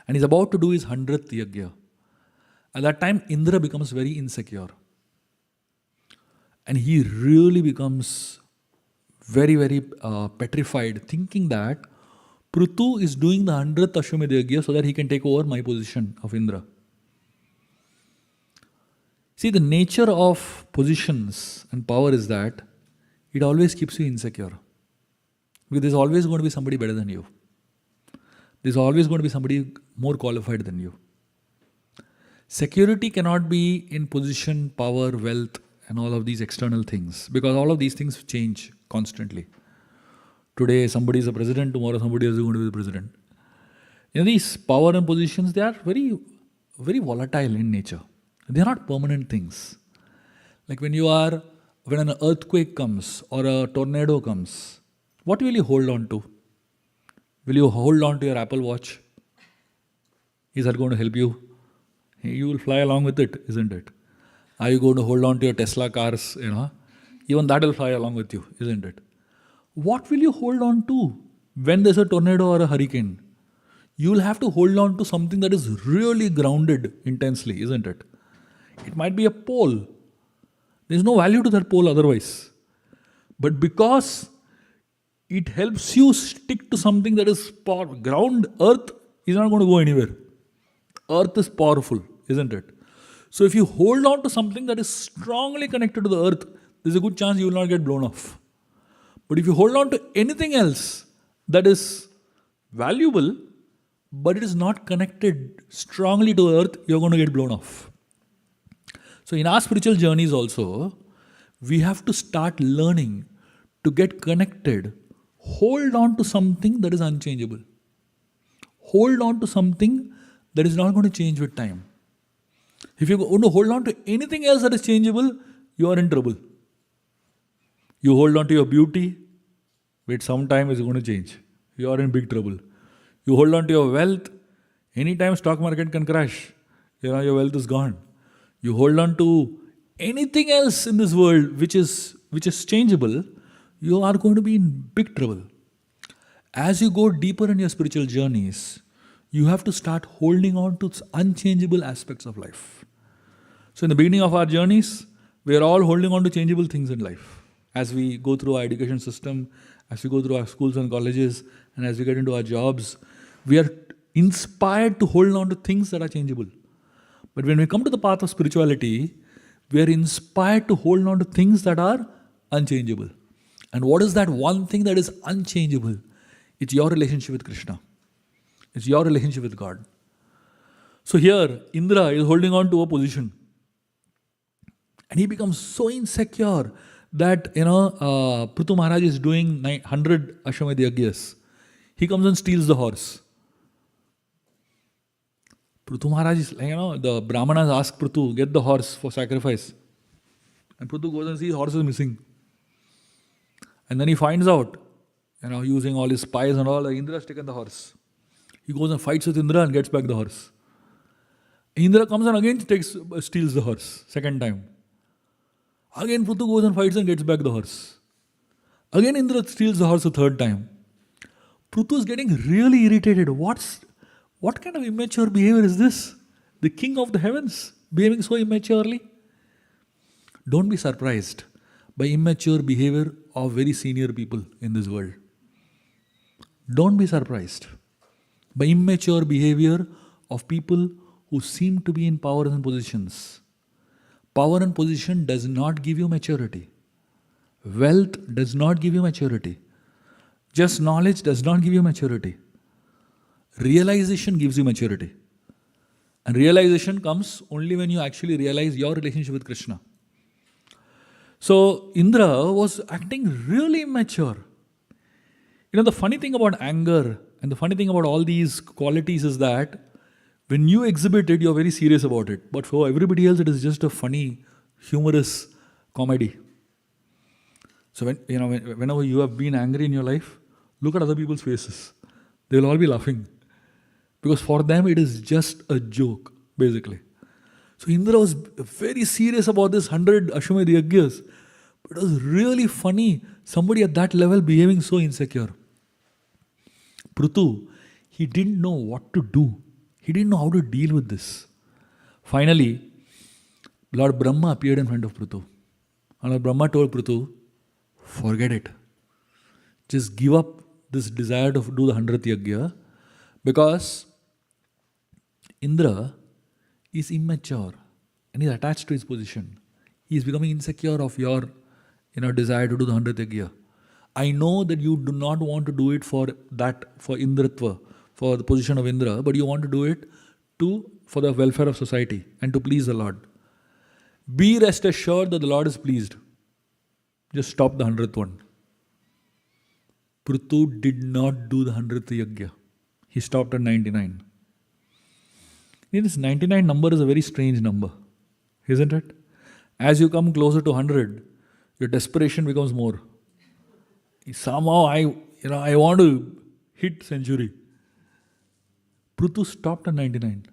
And he's about to do his 100th Yajna. At that time, Indra becomes very insecure. And he really becomes very, very petrified, thinking that Prithu is doing the 100th Ashwamedha Yajna so that he can take over my position of Indra. See, the nature of positions and power is that it always keeps you insecure. Because there's always going to be somebody better than you. There's always going to be somebody more qualified than you. Security cannot be in position, power, wealth, and all of these external things, because all of these things change constantly. Today somebody is a president, tomorrow somebody else is going to be the president. These power and positions, they are very, very volatile in nature. They are not permanent things. Like when an earthquake comes or a tornado comes, what will you hold on to? Will you hold on to your Apple Watch? Is that going to help you? You will fly along with it, isn't it? Are you going to hold on to your Tesla cars? Even that will fly along with you, isn't it? What will you hold on to when there's a tornado or a hurricane? You will have to hold on to something that is really grounded intensely, isn't it? It might be a pole. There's no value to that pole otherwise. But because it helps you stick to something that is ground, earth is not going to go anywhere. Earth is powerful, isn't it? So if you hold on to something that is strongly connected to the earth, there's a good chance you will not get blown off. But if you hold on to anything else that is valuable, but it is not connected strongly to earth, you're going to get blown off. So in our spiritual journeys also, we have to start learning to get connected. Hold on to something that is unchangeable. Hold on to something that is not going to change with time. If you want to hold on to anything else that is changeable, you are in trouble. You hold on to your beauty, wait, sometime it's going to change. You are in big trouble. You hold on to your wealth, anytime stock market can crash, your wealth is gone. You hold on to anything else in this world which is changeable, you are going to be in big trouble. As you go deeper in your spiritual journeys, you have to start holding on to unchangeable aspects of life. So, in the beginning of our journeys, we are all holding on to changeable things in life. As we go through our education system, as we go through our schools and colleges, and as we get into our jobs, we are inspired to hold on to things that are changeable. But when we come to the path of spirituality, we are inspired to hold on to things that are unchangeable. And what is that one thing that is unchangeable? It's your relationship with Krishna. It's your relationship with God. So here, Indra is holding on to a position. And he becomes so insecure that, Prithu Maharaj is doing 100 Ashwamedh Yagyas. He comes and steals the horse. Prithu Maharaj is the Brahmanas ask Prithu, get the horse for sacrifice. And Prithu goes and sees horse is missing. And then he finds out, using all his spies and all, Indra has taken the horse. He goes and fights with Indra and gets back the horse. Indra comes and again steals the horse, second time. Again Prithu goes and fights and gets back the horse. Again Indra steals the horse a third time. Prithu is getting really irritated. What kind of immature behavior is this? The king of the heavens behaving so immaturely? Don't be surprised by immature behavior of very senior people in this world. Don't be surprised by immature behavior of people who seem to be in power and positions. Power and position does not give you maturity. Wealth does not give you maturity. Just knowledge does not give you maturity. Realization gives you maturity. And realization comes only when you actually realize your relationship with Krishna. So Indra was acting really immature. The funny thing about anger and the funny thing about all these qualities is that when you exhibit it, you're very serious about it. But for everybody else, it is just a funny, humorous comedy. So whenever you have been angry in your life, look at other people's faces. They'll all be laughing. Because for them, it is just a joke, basically. So Indra was very serious about this 100 Ashwamedh Yagyas. But it was really funny, somebody at that level behaving so insecure. Prithu, he didn't know what to do. He didn't know how to deal with this. Finally, Lord Brahma appeared in front of Prithu. And Lord Brahma told Prithu, forget it. Just give up this desire to do the 100th Yagya, because Indra is immature and is attached to his position. He is becoming insecure of your desire to do the 100th Yagya. I know that you do not want to do it for Indratva, for the position of Indra, but you want to do it for the welfare of society and to please the Lord. Be rest assured that the Lord is pleased. Just stop the 100th one. Prithu did not do the 100th Yagya. He stopped at 99. This 99 number is a very strange number, isn't it? As you come closer to 100, your desperation becomes more. Somehow I want to hit century. Prithu stopped at 99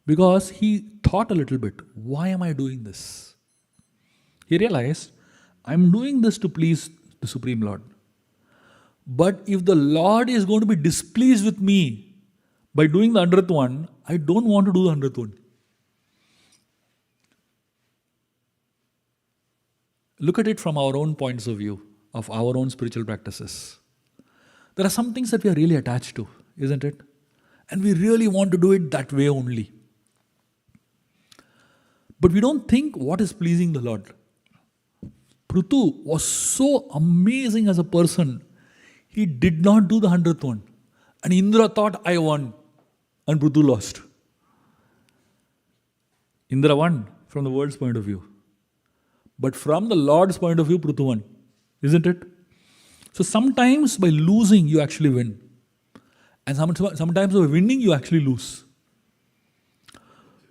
because he thought a little bit, why am I doing this? He realized, I'm doing this to please the Supreme Lord. But if the Lord is going to be displeased with me by doing the 100th one, I don't want to do the 100th one. Look at it from our own points of view, of our own spiritual practices. There are some things that we are really attached to, isn't it? And we really want to do it that way only. But we don't think what is pleasing the Lord. Prithu was so amazing as a person. He did not do the 100th one. And Indra thought, I won. And Prithu lost. Indra won from the world's point of view. But from the Lord's point of view, Prithu won. Isn't it? So sometimes by losing, you actually win. And sometimes by winning, you actually lose.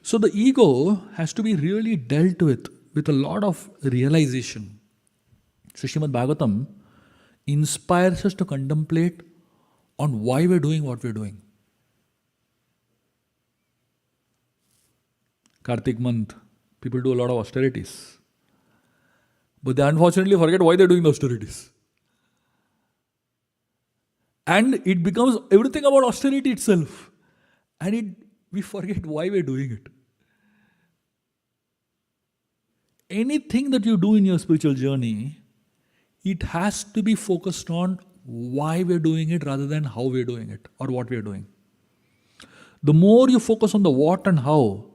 So the ego has to be really dealt with a lot of realization. So Srimad Bhagavatam inspires us to contemplate on why we're doing what we're doing. Kartik month, People do a lot of austerities. But they unfortunately forget why they're doing the austerities. And it becomes everything about austerity itself. And we forget why we're doing it. Anything that you do in your spiritual journey, it has to be focused on why we're doing it rather than how we're doing it or what we're doing. The more you focus on the what and how,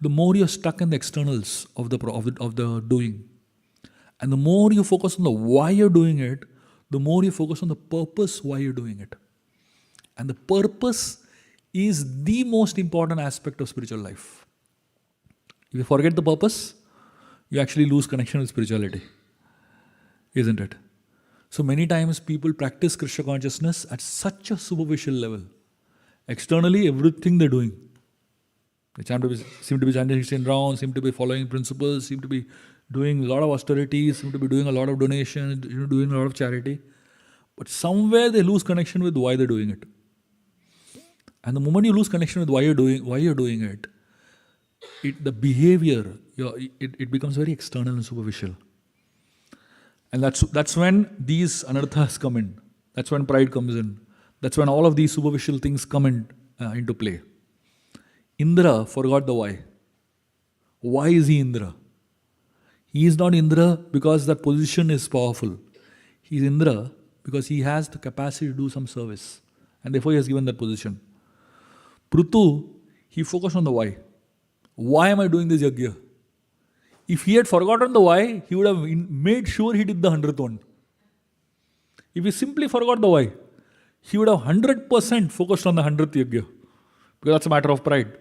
the more you're stuck in the externals of the doing. And the more you focus on the why you're doing it, the more you focus on the purpose why you're doing it. And the purpose is the most important aspect of spiritual life. If you forget the purpose, you actually lose connection with spirituality. Isn't it? So many times people practice Krishna consciousness at such a superficial level. Externally, everything they're doing. They seem to be chanting 16 rounds, seem to be following principles, seem to be doing a lot of austerities, seem to be doing a lot of donations, doing a lot of charity. But somewhere they lose connection with why they're doing it. And the moment you lose connection with why you're doing it, the behavior, it becomes very external and superficial. And that's when these anarthas come in. That's when pride comes in. That's when all of these superficial things come into play. Indra forgot the why. Why is he Indra? He is not Indra because that position is powerful. He is Indra because he has the capacity to do some service. And therefore he has given that position. Prutu, he focused on the why. Why am I doing this yajna? If he had forgotten the why, he would have made sure he did the 100th one. If he simply forgot the why, he would have 100% focused on the 100th yajna. Because that's a matter of pride.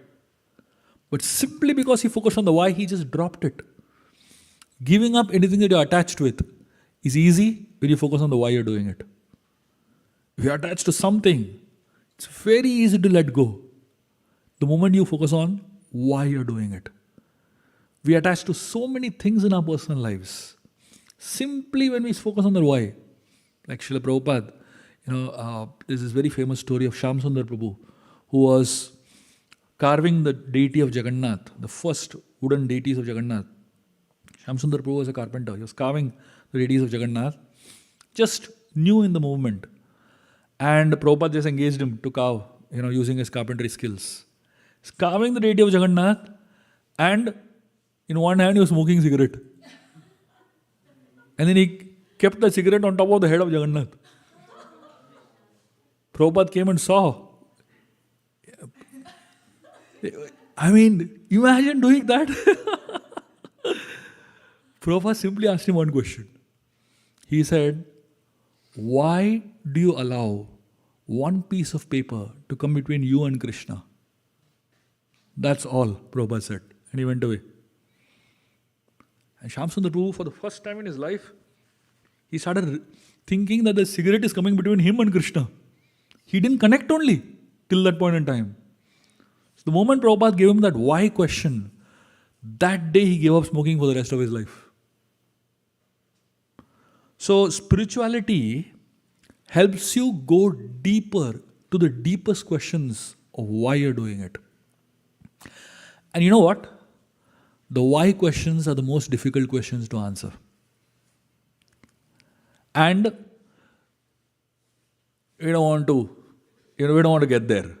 But simply because he focused on the why, he just dropped it. Giving up anything that you're attached with is easy when you focus on the why you're doing it. If you're attached to something, it's very easy to let go. The moment you focus on why you're doing it. We attach to so many things in our personal lives. Simply when we focus on the why. Like Srila Prabhupada, there's this very famous story of Shyam Sundar Prabhu, who was carving the deity of Jagannath, the first wooden deities of Jagannath. Shyam Sundar Prabhu was a carpenter. He was carving the deities of Jagannath, just new in the movement. And Prabhupada just engaged him to carve, using his carpentry skills. He's carving the deity of Jagannath, and in one hand he was smoking a cigarette. And then he kept the cigarette on top of the head of Jagannath. Prabhupada came and saw. I mean, imagine doing that. Prabhupada simply asked him one question. He said, why do you allow one piece of paper to come between you and Krishna? That's all, Prabhupada said. And he went away. And Shyam Sundar Prabhu, for the first time in his life, he started thinking that the cigarette is coming between him and Krishna. He didn't connect only till that point in time. So the moment Prabhupada gave him that why question, that day he gave up smoking for the rest of his life. So spirituality helps you go deeper to the deepest questions of why you're doing it. And you know what? The why questions are the most difficult questions to answer. And we don't want to get there.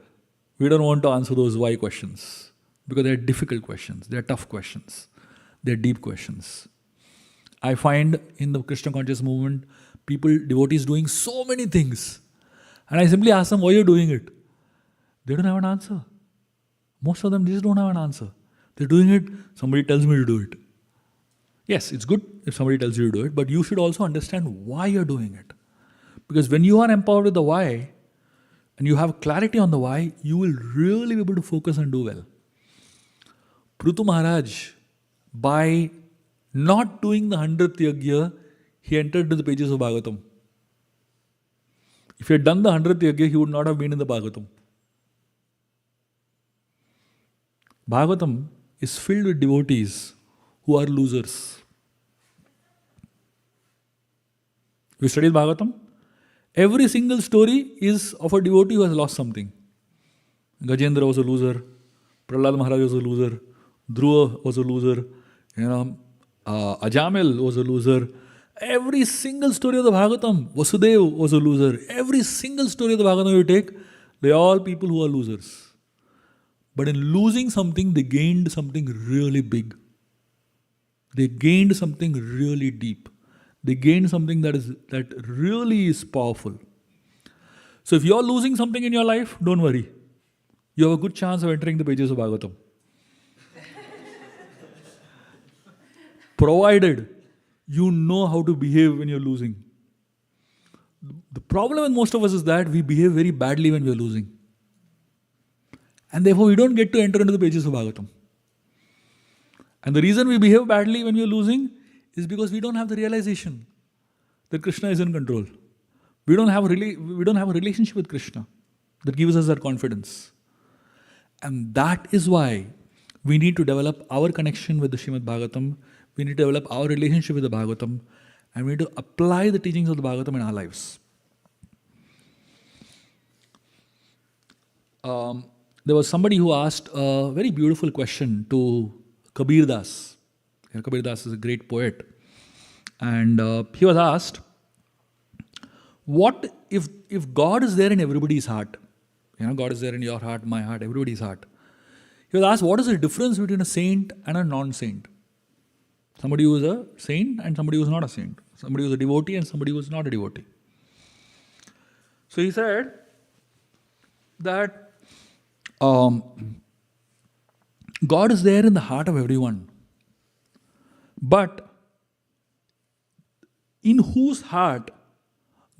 We don't want to answer those why questions because they're difficult questions, they're tough questions, they're deep questions. I find in the Krishna conscious movement, devotees doing so many things. And I simply ask them, why are you doing it? They don't have an answer. Most of them just don't have an answer. They're doing it, somebody tells me to do it. Yes, it's good if somebody tells you to do it, but you should also understand why you're doing it. Because when you are empowered with the why, and you have clarity on the why, you will really be able to focus and do well. Prutu Maharaj, by not doing the 100th yajna, he entered into the pages of Bhagavatam. If he had done the 100th yajna, he would not have been in the Bhagavatam. Bhagavatam is filled with devotees who are losers. You studied Bhagavatam? Every single story is of a devotee who has lost something. Gajendra was a loser, Prahlad Maharaj was a loser, Dhruva was a loser, Ajamil was a loser. Every single story of the Bhagavatam, Vasudev was a loser. Every single story of the Bhagavatam you take, they are all people who are losers. But in losing something, they gained something really big. They gained something really deep. They gained something that really is powerful. So if you're losing something in your life, don't worry. You have a good chance of entering the pages of Bhagavatam. Provided you know how to behave when you're losing. The problem with most of us is that we behave very badly when we're losing. And therefore we don't get to enter into the pages of Bhagavatam. And the reason we behave badly when we're losing is because we don't have the realization that Krishna is in control. We don't have a relationship with Krishna that gives us that confidence. And that is why we need to develop our connection with the Srimad Bhagavatam. We need to develop our relationship with the Bhagavatam. And we need to apply the teachings of the Bhagavatam in our lives. There was somebody who asked a very beautiful question to Kabir Das. Kabir Das is a great poet. And he was asked, what if God is there in everybody's heart? God is there in your heart, my heart, everybody's heart. He was asked, what is the difference between a saint and a non-saint? Somebody who is a saint and somebody who is not a saint. Somebody who is a devotee and somebody who is not a devotee. So he said that God is there in the heart of everyone. But in whose heart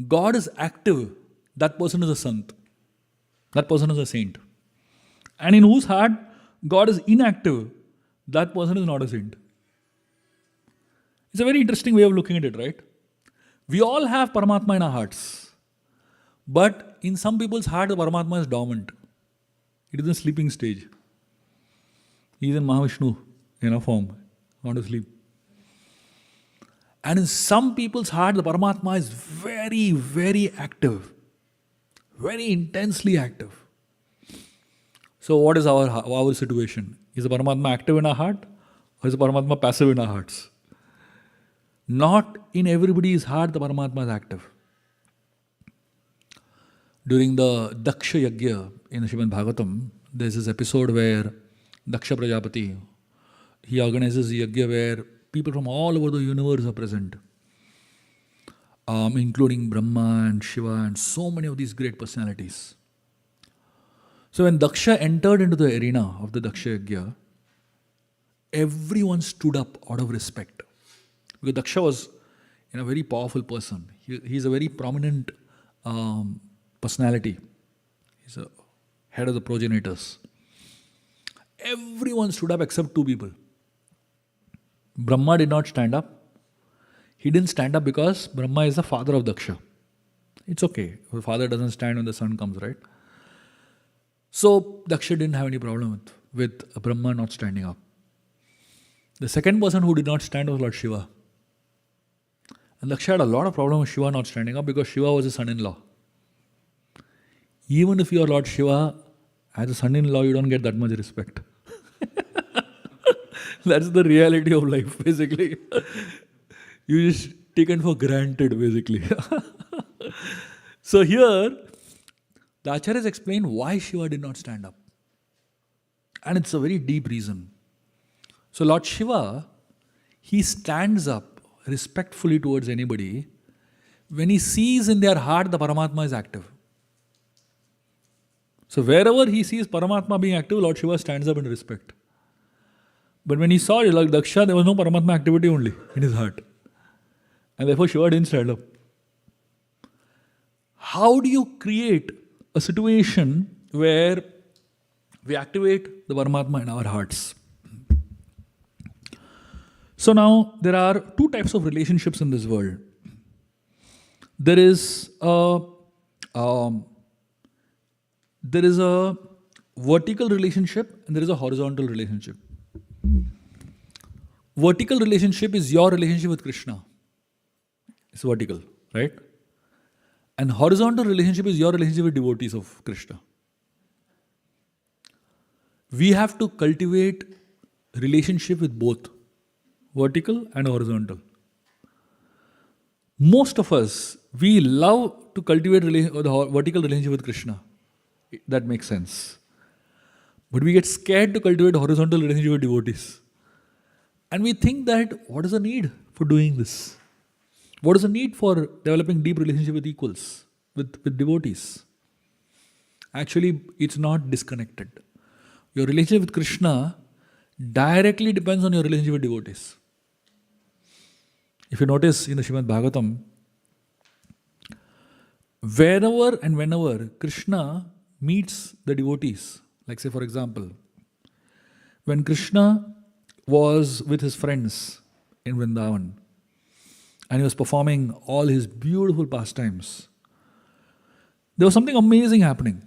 God is active, that person is a sant. That person is a saint. And in whose heart God is inactive, that person is not a saint. It's a very interesting way of looking at it, right? We all have Paramatma in our hearts. But in some people's heart, the Paramatma is dormant. It is in sleeping stage. He is in Mahavishnu form, gone to sleep. And in some people's heart, the Paramatma is very, very active. Very intensely active. So what is our situation? Is the Paramatma active in our heart? Or is the Paramatma passive in our hearts? Not in everybody's heart the Paramatma is active. During the Daksha Yajna in the Srimad Bhagavatam, there's this episode where Daksha Prajapati, he organizes a yajna where people from all over the universe are present, including Brahma and Shiva and so many of these great personalities. So when Daksha entered into the arena of the Daksha Yajna, everyone stood up out of respect. Because Daksha was a very powerful person. He's a very prominent personality. He's a head of the progenitors. Everyone stood up except two people. Brahma did not stand up. He didn't stand up because Brahma is the father of Daksha. It's okay. The father doesn't stand when the son comes, right? So Daksha didn't have any problem with Brahma not standing up. The second person who did not stand was Lord Shiva. And Daksha had a lot of problem with Shiva not standing up because Shiva was his son-in-law. Even if you are Lord Shiva, as a son-in-law, you don't get that much respect. That's the reality of life, basically. You just taken for granted, basically. So here, the Acharyas explain why Shiva did not stand up. And it's a very deep reason. So Lord Shiva, he stands up respectfully towards anybody when he sees in their heart the Paramatma is active. So wherever he sees Paramatma being active, Lord Shiva stands up in respect. But when he saw like Daksha, there was no Paramatma activity only in his heart. And therefore Shiva didn't stand up. How do you create a situation where we activate the Paramatma in our hearts? So now there are two types of relationships in this world. There is a vertical relationship and there is a horizontal relationship. Vertical relationship is your relationship with Krishna. It's vertical, right? And horizontal relationship is your relationship with devotees of Krishna. We have to cultivate relationship with both. vertical and horizontal. Most of us, we love to cultivate the vertical relationship with Krishna. That makes sense. But we get scared to cultivate horizontal relationship with devotees. And we think that what is the need for doing this? What is the need for developing deep relationship with equals, with devotees? Actually, it's not disconnected. Your relationship with Krishna directly depends on your relationship with devotees. If you notice in the Srimad Bhagavatam, wherever and whenever Krishna meets the devotees, like say for example, when Krishna was with his friends in Vrindavan and he was performing all his beautiful pastimes, there was something amazing happening.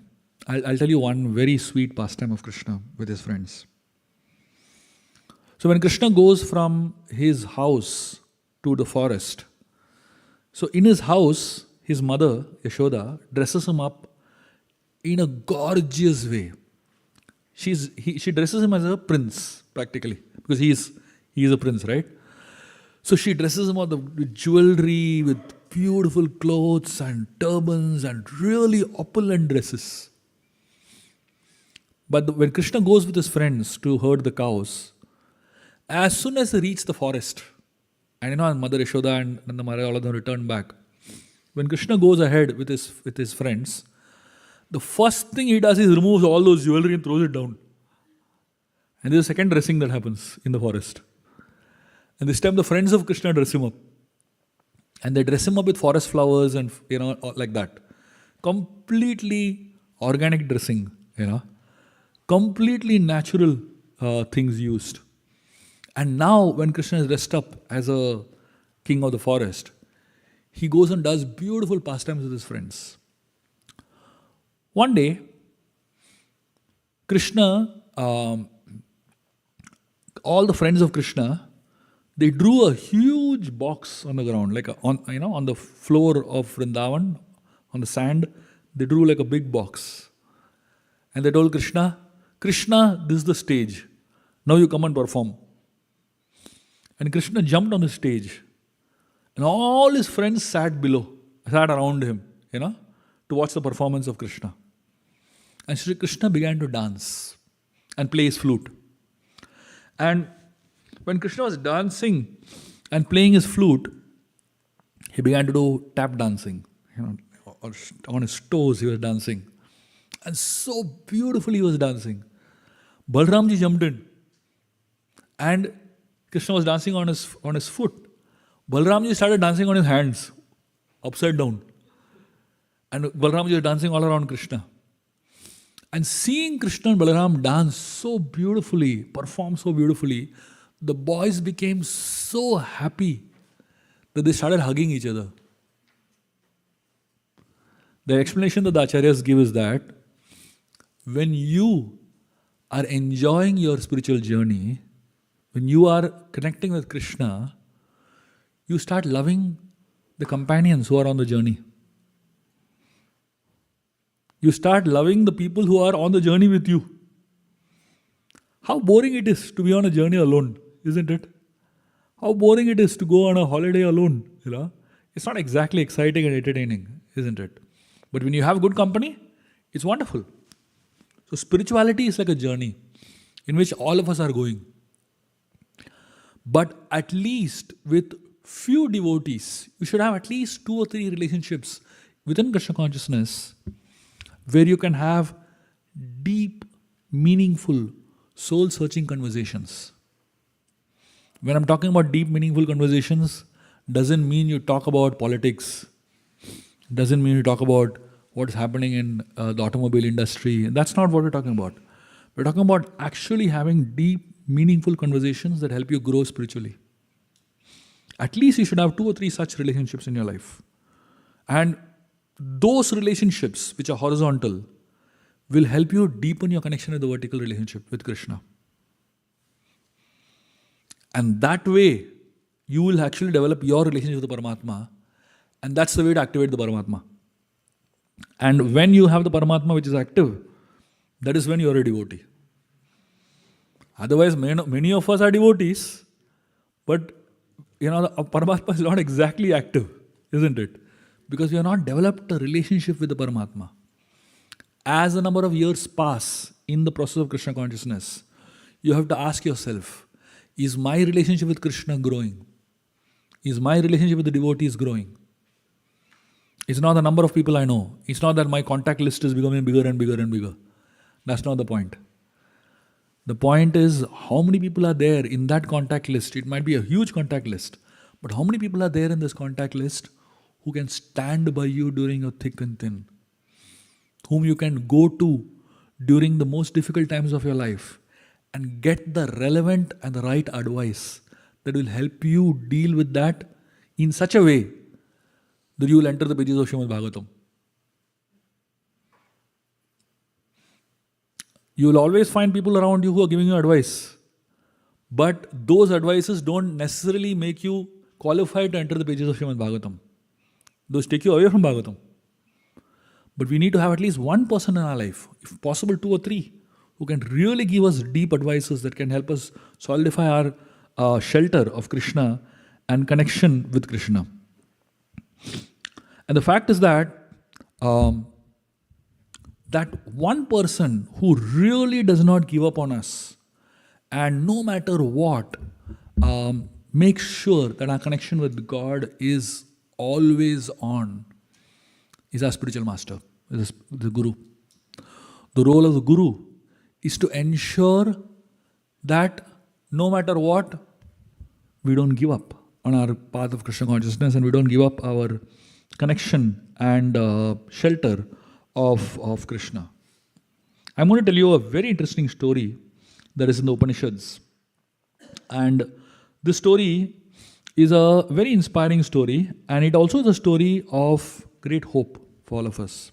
I'll tell you one very sweet pastime of Krishna with his friends. So when Krishna goes from his house to the forest, so in his house, his mother, Yashoda, dresses him up in a gorgeous way. She dresses him as a prince, practically, because he is a prince, right? So she dresses him up with jewelry, with beautiful clothes and turbans and really opulent dresses. But when Krishna goes with his friends to herd the cows, as soon as they reach the forest, and Mother Yashoda and Nanda Maharaj, all of them return back. When Krishna goes ahead with his friends, the first thing he does is removes all those jewelry and throws it down. And there's a second dressing that happens in the forest. And this time the friends of Krishna dress him up. And they dress him up with forest flowers and, like that. Completely organic dressing, Completely natural things used. And now when Krishna is dressed up as a king of the forest, he goes and does beautiful pastimes with his friends. One day, Krishna, all the friends of Krishna, they drew a huge box on the ground, like on the floor of Vrindavan, on the sand. They drew like a big box, and they told Krishna, "Krishna, this is the stage. Now you come and perform." And Krishna jumped on the stage, and all his friends sat around him, to watch the performance of Krishna. And Sri Krishna began to dance and play his flute. And when Krishna was dancing and playing his flute, he began to do tap dancing. On his toes he was dancing. And so beautifully he was dancing. Balramji jumped in. And Krishna was dancing on his foot. Balramji started dancing on his hands, upside down. And Balramji was dancing all around Krishna. And seeing Krishna and Balaram dance so beautifully, perform so beautifully, the boys became so happy that they started hugging each other. The explanation that the Acharyas give is that when you are enjoying your spiritual journey, when you are connecting with Krishna, you start loving the companions who are on the journey. You start loving the people who are on the journey with you. How boring it is to be on a journey alone, isn't it? How boring it is to go on a holiday alone, It's not exactly exciting and entertaining, isn't it? But when you have good company, it's wonderful. So spirituality is like a journey in which all of us are going. But at least with few devotees, you should have at least 2 or 3 relationships within Krishna consciousness where you can have deep, meaningful, soul-searching conversations. When I'm talking about deep, meaningful conversations, doesn't mean you talk about politics, doesn't mean you talk about what's happening in the automobile industry. That's not what we're talking about. We're talking about actually having deep, meaningful conversations that help you grow spiritually. At least you should have 2 or 3 such relationships in your life. And those relationships, which are horizontal, will help you deepen your connection with the vertical relationship with Krishna. And that way, you will actually develop your relationship with the Paramatma. And that's the way to activate the Paramatma. And when you have the Paramatma which is active, that is when you are a devotee. Otherwise, many of us are devotees, But the Paramatma is not exactly active, isn't it? Because we have not developed a relationship with the Paramatma. As the number of years pass in the process of Krishna consciousness, you have to ask yourself, is my relationship with Krishna growing? Is my relationship with the devotees growing? It's not the number of people I know. It's not that my contact list is becoming bigger and bigger and bigger. That's not the point. The point is how many people are there in that contact list. It might be a huge contact list, but how many people are there in this contact list who can stand by you during your thick and thin? Whom you can go to during the most difficult times of your life and get the relevant and the right advice that will help you deal with that in such a way that you will enter the pages of Srimad Bhagavatam. You will always find people around you who are giving you advice. But those advices don't necessarily make you qualified to enter the pages of Srimad Bhagavatam. Those take you away from Bhagavatam. But we need to have at least one person in our life, if possible 2 or 3, who can really give us deep advices that can help us solidify our shelter of Krishna and connection with Krishna. And the fact is that that one person who really does not give up on us, and no matter what, makes sure that our connection with God is always on, is our spiritual master, is the Guru. The role of the Guru is to ensure that no matter what, we don't give up on our path of Krishna consciousness and we don't give up our connection and shelter of Krishna. I'm going to tell you a very interesting story that is in the Upanishads. And this story is a very inspiring story, and it also is a story of great hope for all of us.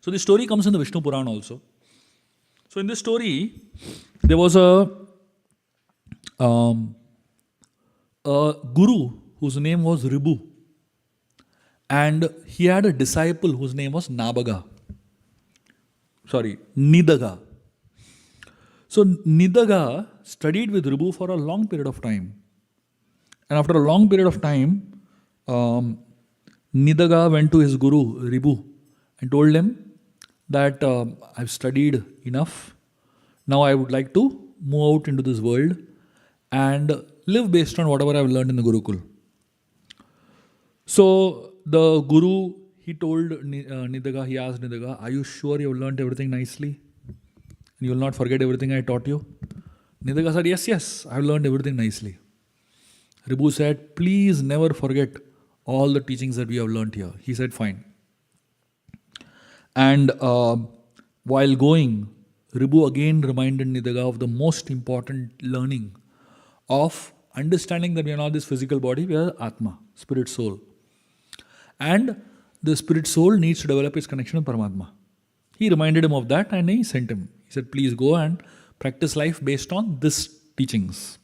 So this story comes in the Vishnu Purana also. So in this story, there was a guru whose name was Ribu. And he had a disciple whose name was Nidaga. So Nidaga studied with Ribu for a long period of time. And after a long period of time, Nidaga went to his guru, Ribu, and told him that I've studied enough. Now I would like to move out into this world and live based on whatever I've learned in the Gurukul. So the guru, he told Nidaga, he asked Nidaga, are you sure you've learned everything nicely? And you will not forget everything I taught you? Nidaga said, yes, I've learned everything nicely. Ribu said, please never forget all the teachings that we have learned here. He said, fine. And while going, Ribu again reminded Nidaga of the most important learning of understanding that we are not this physical body, we are Atma, spirit soul. And the spirit soul needs to develop its connection with Paramatma. He reminded him of that and he sent him. He said, please go and practice life based on these teachings.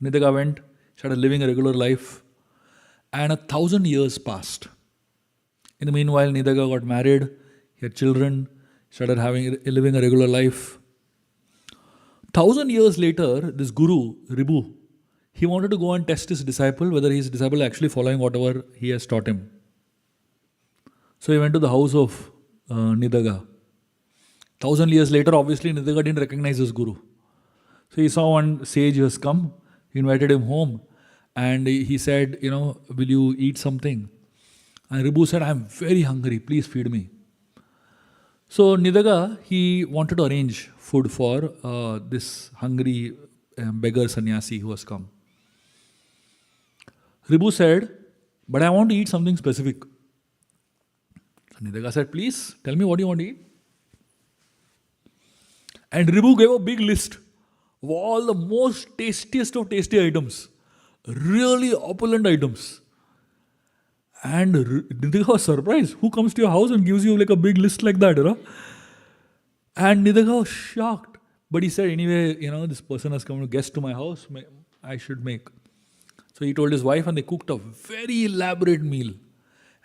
Nidaga went, started living a regular life, and 1,000 years passed. In the meanwhile, Nidaga got married, he had children, started living a regular life. 1,000 years later, this guru, Ribu, he wanted to go and test his disciple, whether his disciple actually following whatever he has taught him. So he went to the house of Nidaga. 1,000 years later, obviously, Nidaga didn't recognize his guru. So he saw one sage who has come, he invited him home, and he said, will you eat something? And Ribu said, I'm very hungry, please feed me. So Nidaga, he wanted to arrange food for this hungry beggar sannyasi who has come. Ribu said, but I want to eat something specific. So Nidaga said, please tell me what you want to eat. And Ribu gave a big list of all the most tastiest of tasty items. Really opulent items. And Nidaga was surprised. Who comes to your house and gives you like a big list like that, And Nidaga was shocked. But he said, anyway, this person has come to guest to my house, I should make. So he told his wife and they cooked a very elaborate meal.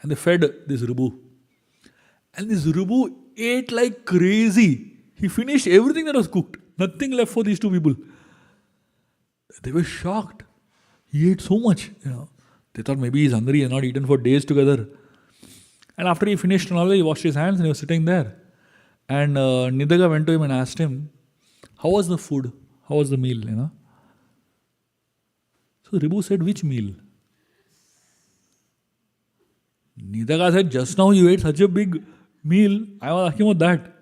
And they fed this Ribu. And this Ribu ate like crazy. He finished everything that was cooked. Nothing left for these two people. They were shocked. He ate so much. They thought maybe he's hungry and not eaten for days together. And after he finished and all, he washed his hands and he was sitting there. And Nidaga went to him and asked him, how was the food? How was the meal? So Ribu said, which meal? Nidaga said, just now you ate such a big meal. I was asking about that.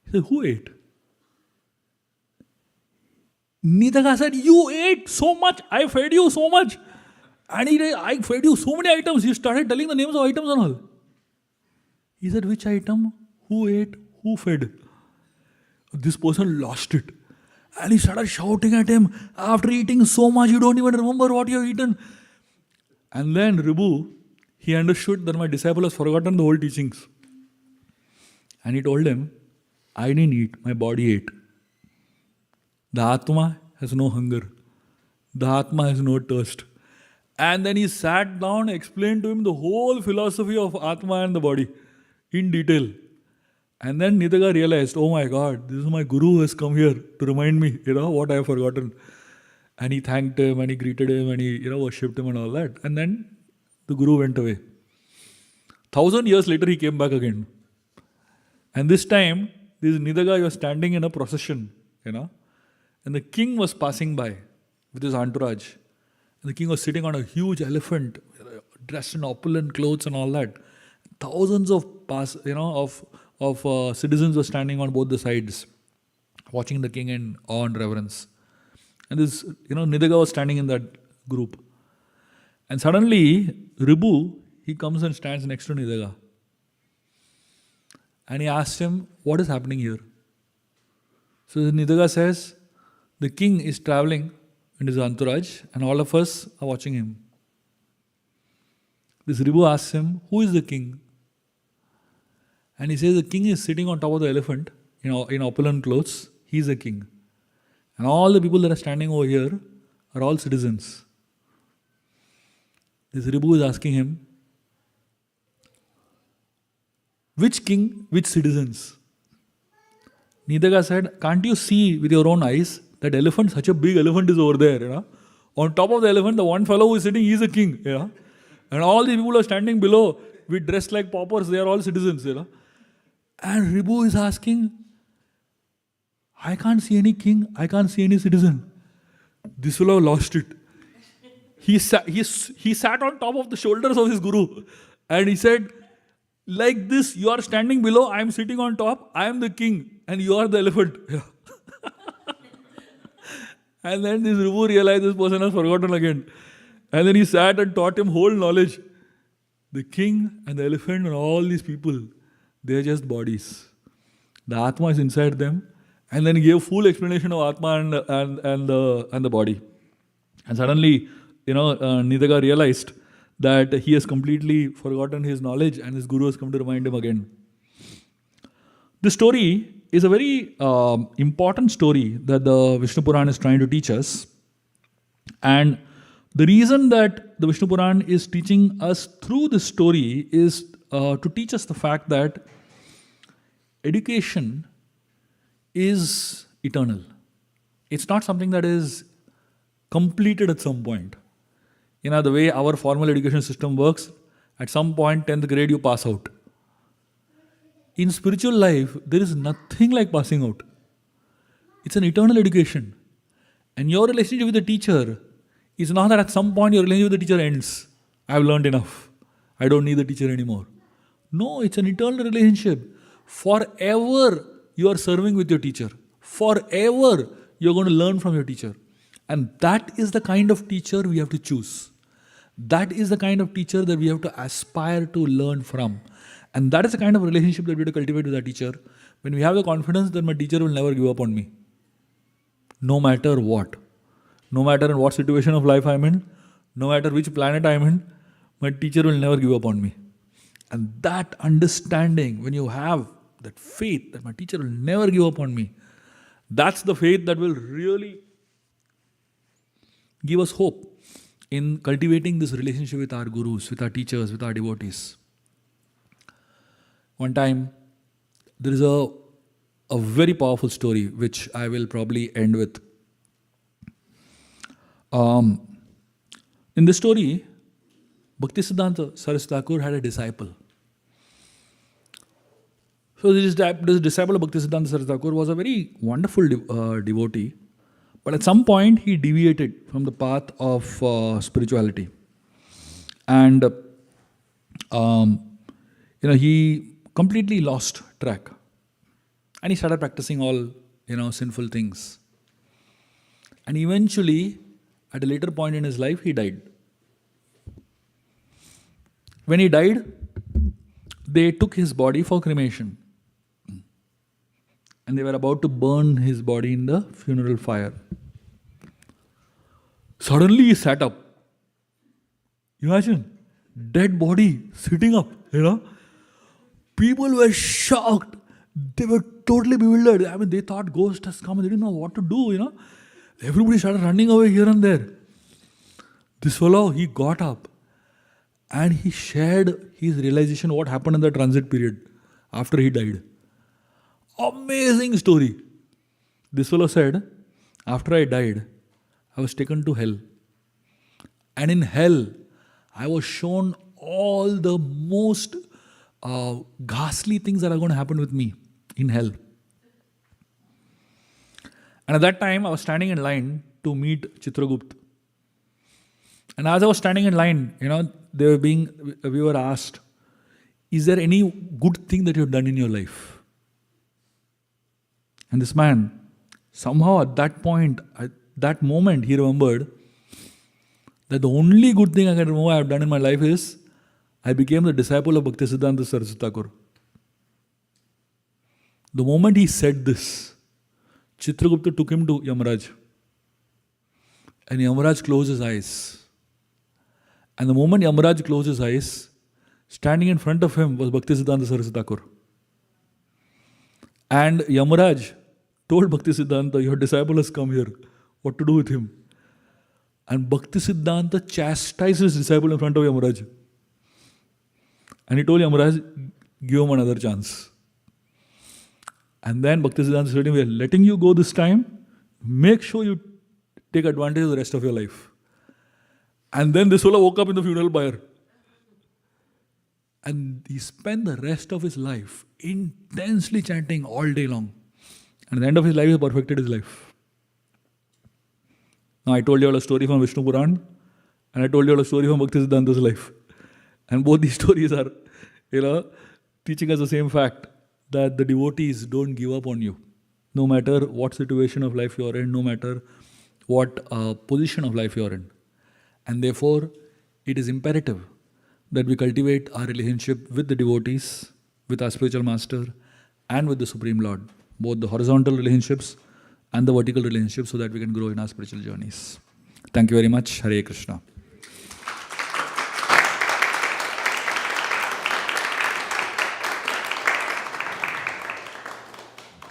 He said, who ate? Nidaga said, you ate so much. I fed you so much. And I fed you so many items. He started telling the names of items and all. He said, which item? Who ate? Who fed? This person lost it. And he started shouting at him, after eating so much, you don't even remember what you have eaten. And then Ribu, he understood that my disciple has forgotten the whole teachings. And he told him, I didn't eat, my body ate. The Atma has no hunger. The Atma has no thirst. And then he sat down and explained to him the whole philosophy of Atma and the body in detail. And then Nidaga realized, oh my God, this is my Guru who has come here to remind me, what I have forgotten. And he thanked him and he greeted him and he, worshipped him and all that. And then the Guru went away. 1,000 years later, he came back again. And this time, this Nidaga was standing in a procession, and the king was passing by with his entourage. And the king was sitting on a huge elephant, dressed in opulent clothes and all that. Thousands of citizens were standing on both the sides, watching the king in awe and reverence. And this, Nidaga was standing in that group. And suddenly, Ribu, he comes and stands next to Nidaga. And he asks him, what is happening here? So Nidaga says, the king is traveling in his entourage and all of us are watching him. This Ribu asks him, who is the king? And he says, the king is sitting on top of the elephant in opulent clothes. He is the king. And all the people that are standing over here are all citizens. This Ribu is asking him, which king, which citizens? Nidaga said, can't you see with your own eyes that elephant, such a big elephant is over there, On top of the elephant, the one fellow who is sitting, he is a king, And all the people who are standing below, with dressed like paupers, they are all citizens, And Ribu is asking, I can't see any king, I can't see any citizen. This fellow lost it. He sat on top of the shoulders of his guru and he said, like this, you are standing below, I am sitting on top, I am the king and you are the elephant. And then this Ribu realized this person has forgotten again. And then he sat and taught him whole knowledge. The king and the elephant and all these people, they are just bodies. The Atma is inside them. And then he gave full explanation of Atma and the body. And suddenly, Nidaga realized that he has completely forgotten his knowledge and his guru has come to remind him again. The story is a very important story that the Vishnu Puran is trying to teach us. And the reason that the Vishnu Puran is teaching us through this story is to teach us the fact that education is eternal. It's not something that is completed at some point. The way our formal education system works, at some point, 10th grade, you pass out. In spiritual life, there is nothing like passing out. It's an eternal education. And your relationship with the teacher is not that at some point your relationship with the teacher ends. I've learned enough. I don't need the teacher anymore. No, it's an eternal relationship. Forever you are serving with your teacher. Forever you're going to learn from your teacher. And that is the kind of teacher we have to choose. That is the kind of teacher that we have to aspire to learn from. And that is the kind of relationship that we have to cultivate with our teacher. When we have the confidence that my teacher will never give up on me. No matter what. No matter in what situation of life I'm in. No matter which planet I'm in. My teacher will never give up on me. And that understanding, when you have that faith that my teacher will never give up on me. That's the faith that will really give us hope in cultivating this relationship with our gurus, with our teachers, with our devotees. One time, there is a a very powerful story, which I will probably end with. In this story, Bhaktisiddhanta Saraswati Thakur had a disciple. So this disciple of Bhaktisiddhanta Saraswati Thakur was a very wonderful devotee, but at some point he deviated from the path of spirituality, and he completely lost track, and he started practicing all sinful things, and eventually, at a later point in his life, he died. When he died, they took his body for cremation. And they were about to burn his body in the funeral fire. Suddenly he sat up. Imagine, dead body sitting up, People were shocked. They were totally bewildered. I mean, they thought ghost has come and they didn't know what to do, Everybody started running away here and there. This fellow, he got up and he shared his realization what happened in the transit period after he died. Amazing story. This fellow said, after I died, I was taken to hell. And in hell, I was shown all the most ghastly things that are going to happen with me in hell. And at that time, I was standing in line to meet Chitragupta. And as I was standing in line, we were asked, is there any good thing that you've done in your life? And this man, somehow at that point, at that moment, he remembered that the only good thing I can remember I have done in my life is I became the disciple of Bhaktisiddhanta Saraswati Thakur. The moment he said this, Chitragupta took him to Yamaraj. And Yamaraj closed his eyes. And the moment Yamaraj closed his eyes, standing in front of him was Bhaktisiddhanta Saraswati Thakur. And Yamaraj told Bhaktisiddhanta, your disciple has come here. What to do with him? And Bhaktisiddhanta chastised his disciple in front of Yamaraj. And he told Yamaraj, give him another chance. And then Bhaktisiddhanta said to him, we are letting you go this time. Make sure you take advantage of the rest of your life. And then this fellow woke up in the funeral pyre. And he spent the rest of his life intensely chanting all day long. And at the end of his life, he perfected his life. Now, I told you all a story from Vishnu Puran, and I told you all a story from Bhaktisiddhanta's life. And both these stories are, teaching us the same fact, that the devotees don't give up on you. No matter what situation of life you're in, no matter what position of life you're in. And therefore, it is imperative that we cultivate our relationship with the devotees, with our spiritual master, and with the Supreme Lord. Both the horizontal relationships and the vertical relationships, so that we can grow in our spiritual journeys. Thank you very much. Hare Krishna.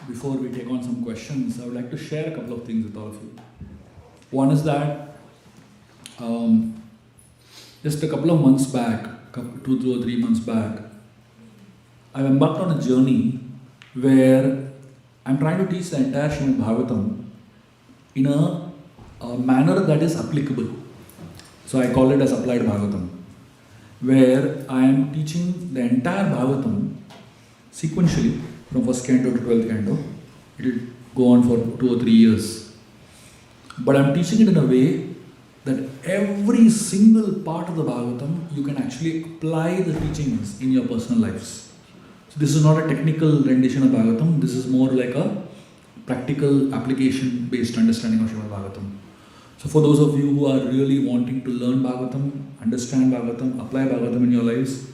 Before we take on some questions, I would like to share a couple of things with all of you. One is that just a couple of months back, 2 or 3 months back, I embarked on a journey where I'm trying to teach the entire Srimad Bhagavatam in a manner that is applicable. So I call it as applied Bhagavatam, where I am teaching the entire Bhagavatam sequentially from first canto to 12th canto. It will go on for 2 or 3 years. But I'm teaching it in a way that every single part of the Bhagavatam, you can actually apply the teachings in your personal lives. So this is not a technical rendition of Bhagavatam, this is more like a practical application-based understanding of Srimad Bhagavatam. So for those of you who are really wanting to learn Bhagavatam, understand Bhagavatam, apply Bhagavatam in your lives,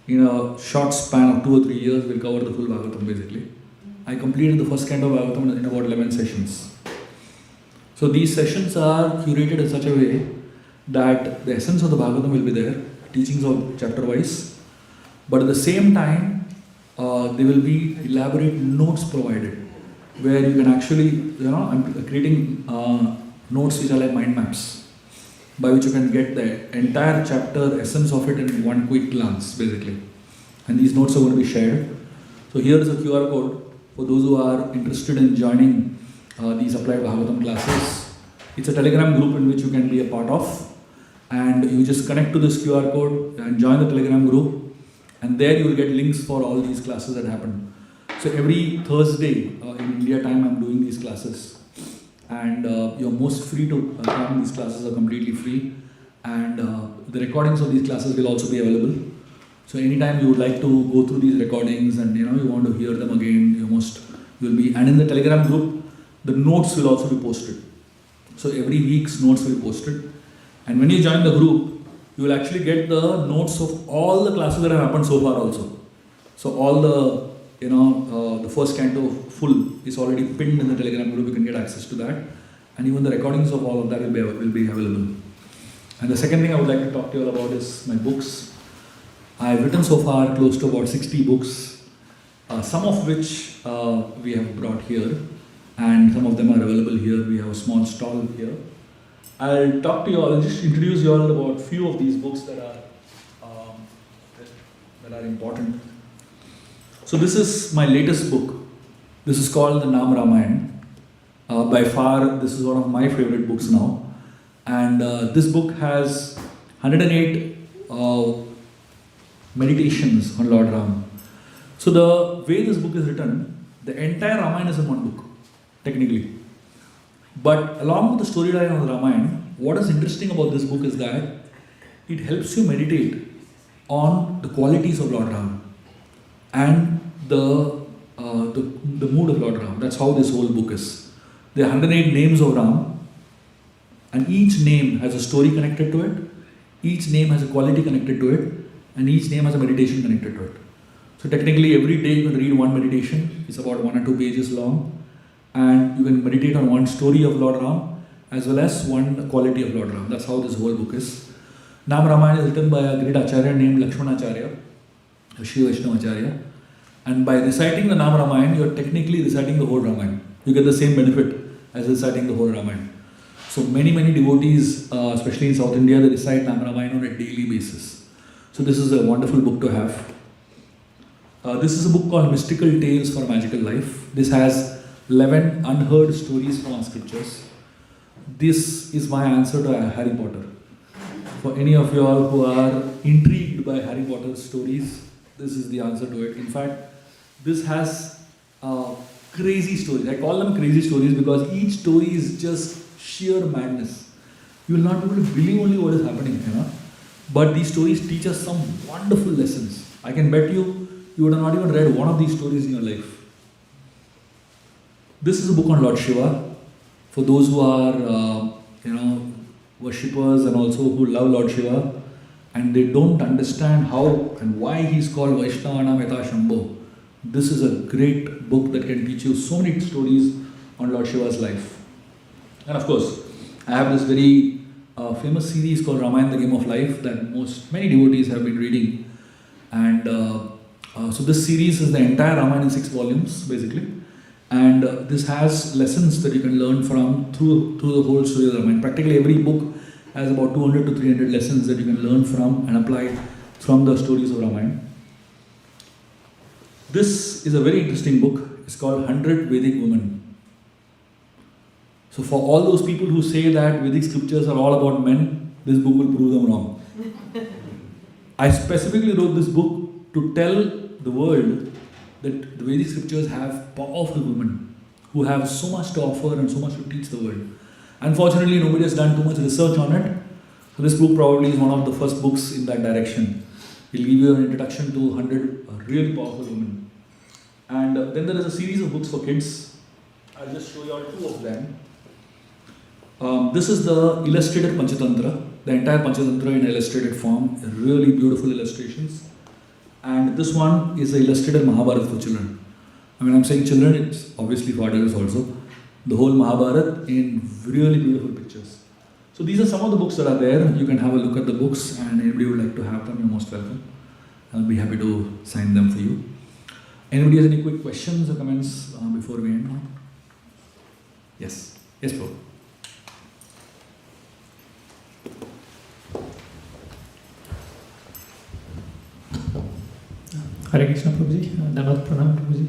in a short span of 2 or 3 years, we'll cover the full Bhagavatam basically. I completed the first canto of Bhagavatam in about 11 sessions. So these sessions are curated in such a way that the essence of the Bhagavatam will be there, teachings of chapter wise, but at the same time, there will be elaborate notes provided, where you can actually, I'm creating notes which are like mind maps, by which you can get the entire chapter essence of it in one quick glance, basically. And these notes are going to be shared. So here is a QR code. for those who are interested in joining these applied Bhagavatam classes. It's a Telegram group in which you can be a part of, and you just connect to this QR code and join the Telegram group, and there you will get links for all these classes that happen. So every Thursday in India time I'm doing these classes, and you're most free to come. These classes are completely free, and the recordings of these classes will also be available. So anytime you would like to go through these recordings and you want to hear them again, you'll be, and in the Telegram group the notes will also be posted. So every week's notes will be posted, and when you join the group you will actually get the notes of all the classes that have happened so far also. So all the the first canto full is already pinned in the Telegram group. You can get access to that, and even the recordings of all of that will be available. And the second thing I would like to talk to you all about is my books. I have written so far close to about 60 books, some of which we have brought here, and some of them are available here. We have a small stall here. I'll talk to you all, I'll just introduce you all about few of these books that are important. So this is my latest book. This is called the Nam Ramayana. By far, this is one of my favorite books now. And this book has 108 meditations on Lord Ram. So the way this book is written, the entire Ramayana is in one book, technically. But along with the storyline of the Ramayana, what is interesting about this book is that it helps you meditate on the qualities of Lord Ram and the mood of Lord Ram. That's how this whole book is. There are 108 names of Ram, and each name has a story connected to it, each name has a quality connected to it, and each name has a meditation connected to it. So technically every day you can read one meditation. It's about 1 or 2 pages long, and you can meditate on one story of Lord Ram as well as one quality of Lord Ram. That's how this whole book is. Nam Ramayana is written by a great acharya named Lakshmanacharya, Shri Vaishnavacharya. And by reciting the Nam Ramayana, you are technically reciting the whole Ramayana. You get the same benefit as reciting the whole Ramayana. So many devotees, especially in South India, they recite Nam Ramayana on a daily basis. So this is a wonderful book to have. This is a book called Mystical Tales for a Magical Life. This has 11 unheard stories from our scriptures. This is my answer to Harry Potter. For any of you all who are intrigued by Harry Potter stories, this is the answer to it. In fact, this has crazy stories. I call them crazy stories because each story is just sheer madness. You will not be able to believe only what is happening, But these stories teach us some wonderful lessons. I can bet you would have not even read one of these stories in your life. This is a book on Lord Shiva. For those who are, worshippers and also who love Lord Shiva, and they don't understand how and why he's called Vaishnavanam Yatha Shambho. This is a great book that can teach you so many stories on Lord Shiva's life. And of course, I have this very famous series called Ramayana, the Game of Life, that many devotees have been reading. And so this series is the entire Ramayana in 6 volumes, basically. And this has lessons that you can learn from through the whole story of the Ramayana. Practically every book has about 200 to 300 lessons that you can learn from and apply from the stories of Ramayana. This is a very interesting book. It's called 100 Vedic Women. So for all those people who say that Vedic scriptures are all about men, this book will prove them wrong. I specifically wrote this book to tell the world that the Vedic scriptures have powerful women who have so much to offer and so much to teach the world. Unfortunately, nobody has done too much research on it. So this book probably is one of the first books in that direction. It will give you an introduction to 100 really powerful women. And then there is a series of books for kids. I'll just show you all 2 of them. This is the illustrated Panchatantra, the entire Panchatantra in illustrated form, really beautiful illustrations. And this one is the illustrated Mahabharata for children. I mean, I'm saying children, it's obviously for adults also. The whole Mahabharata in really beautiful pictures. So these are some of the books that are there. You can have a look at the books, and anybody would like to have them, you're most welcome. I'll be happy to sign them for you. Anybody has any quick questions or comments before we end now? Yes. Yes, bro.
Hare Krishna Prabhuji, Dandavat Pranam Prabhuji.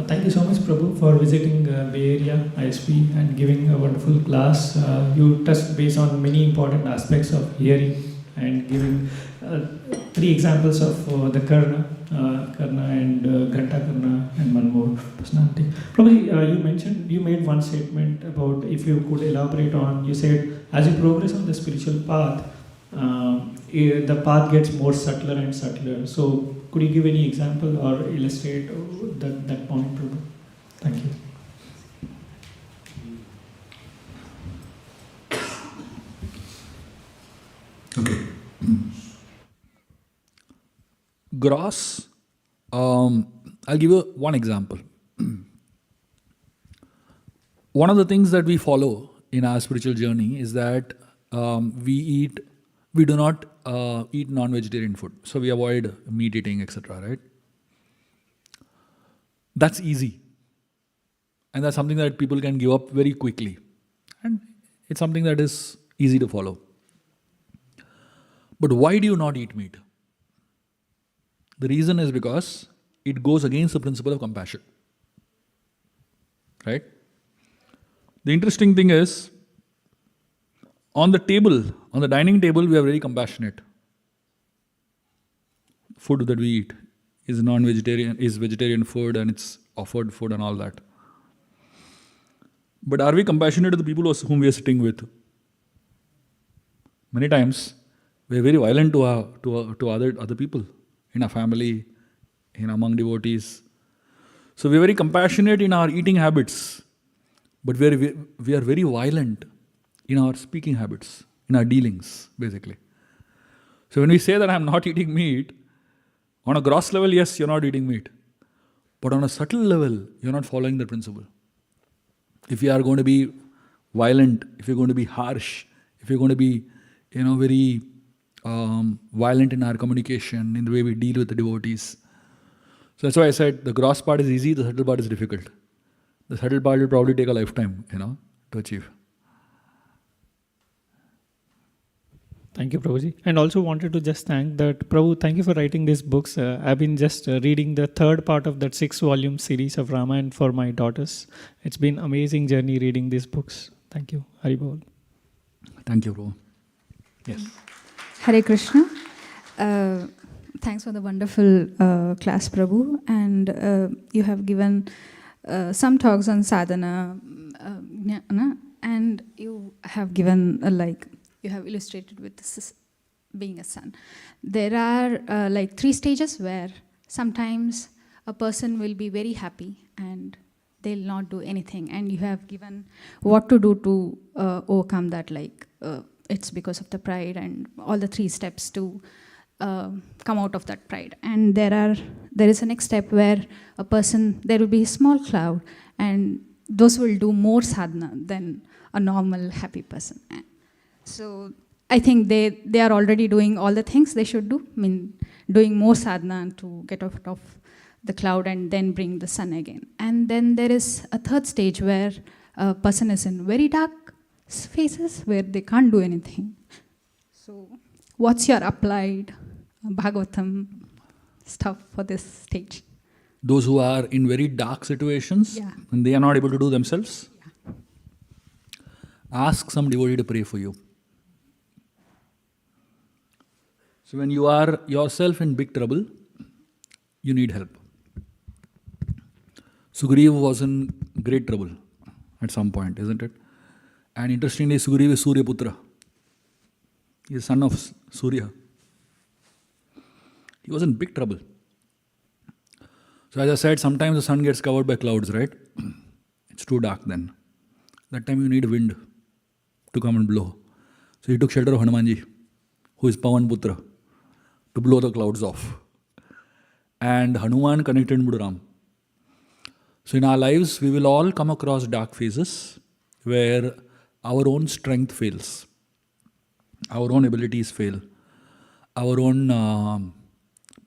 Thank you so much Prabhu for visiting Bay Area ISP and giving a wonderful class. You touched base on many important aspects of hearing and giving 3 examples of the Karna and Ghanta Karna and one more personality. Prabhuji, you made one statement about, if you could elaborate on, you said as you progress on the spiritual path, the path gets more subtler and subtler. So could you give any example or illustrate that point, Prabhu? Thank you.
Okay. Gross. I'll give you one example. One of the things that we follow in our spiritual journey is that we do not eat non-vegetarian food. So we avoid meat eating, etc. Right? That's easy. And that's something that people can give up very quickly. And it's something that is easy to follow. But why do you not eat meat? The reason is because it goes against the principle of compassion. Right? The interesting thing is, on the dining table, we are very compassionate. Food that we eat is non-vegetarian, is vegetarian food, and it's offered food and all that. But are we compassionate to the people whom we are sitting with? Many times, we are very violent to other people in our family, among devotees. So we are very compassionate in our eating habits, but we are very violent in our speaking habits, in our dealings, basically. So when we say that I'm not eating meat, on a gross level, yes, you're not eating meat. But on a subtle level, you're not following the principle. If you are going to be violent, if you're going to be harsh, if you're going to be, very violent in our communication, in the way we deal with the devotees. So that's why I said the gross part is easy, the subtle part is difficult. The subtle part will probably take a lifetime, to achieve.
Thank you, Prabhuji. And also wanted to just thank that, Prabhu, thank you for writing these books. I've been just reading the 3rd part of that 6-volume series of Ramayana for my daughters. It's been amazing journey reading these books. Thank you. Hari Bol.
Thank you, Prabhu. Yes.
Hare Krishna. Thanks for the wonderful class, Prabhu. And you have given some talks on sadhana, and you have given you have illustrated with being a son. There are 3 stages where sometimes a person will be very happy and they'll not do anything. And you have given what to do to overcome that, it's because of the pride and all the 3 steps to come out of that pride. And there is a next step where there will be a small cloud, and those will do more sadhana than a normal happy person. So I think they are already doing all the things they should do. Doing more sadhana to get out of the cloud and then bring the sun again. And then there is a 3rd stage where a person is in very dark phases where they can't do anything. So what's your applied Bhagavatam stuff for this stage?
Those who are in very dark situations and they are not able to do themselves, ask some devotee to pray for you. So when you are yourself in big trouble, you need help. Sugriva was in great trouble at some point, isn't it? And interestingly, Sugriva is Surya Putra. He is son of Surya. He was in big trouble. So as I said, sometimes the sun gets covered by clouds, right? It's too dark then. That time you need wind to come and blow. So he took shelter of Hanumanji, who is Pavan Putra, to blow the clouds off. And Hanuman connected Muduram. So in our lives, we will all come across dark phases where our own strength fails, our own abilities fail, our own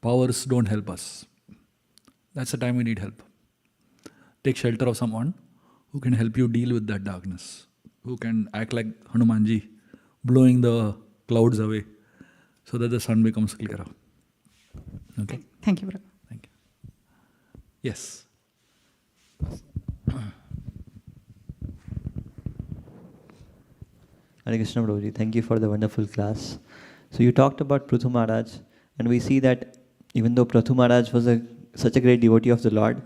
powers don't help us. That's the time we need help. Take shelter of someone who can help you deal with that darkness, who can act like Hanumanji, blowing the clouds away so that the sun becomes clearer. Okay?
Thank you, Prabhu.
Thank you. Yes.
Hare Krishna Prabhuji, thank you for the wonderful class. So you talked about Prithu Maharaj, and we see that even though Prithu Maharaj was such a great devotee of the Lord,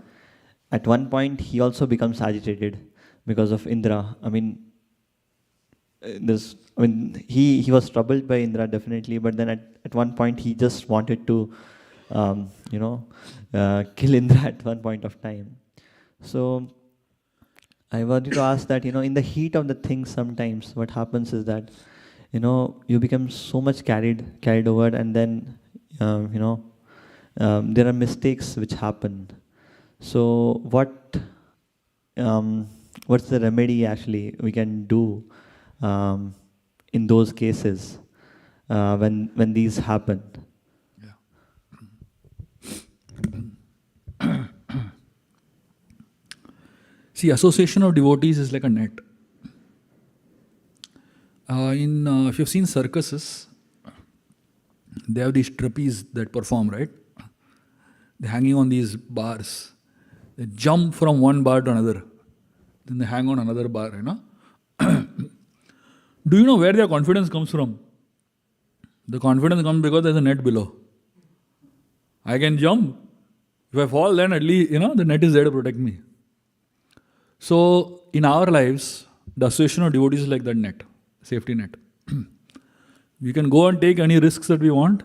at one point he also becomes agitated because of Indra. He was troubled by Indra definitely, but then at one point he just wanted to, kill Indra at one point of time. So I wanted to ask that, in the heat of the thing, sometimes what happens is that, you become so much carried over, and then, there are mistakes which happen. So what's the remedy actually we can do in those cases when these happen?
See, association of devotees is like a net. If you've seen circuses, they have these trapeze that perform, right? They're hanging on these bars. They jump from one bar to another. Then they hang on another bar, Do you know where their confidence comes from? The confidence comes because there's a net below. I can jump. If I fall, then at least, the net is there to protect me. So, in our lives, the association of devotees is like that net, safety net. We can go and take any risks that we want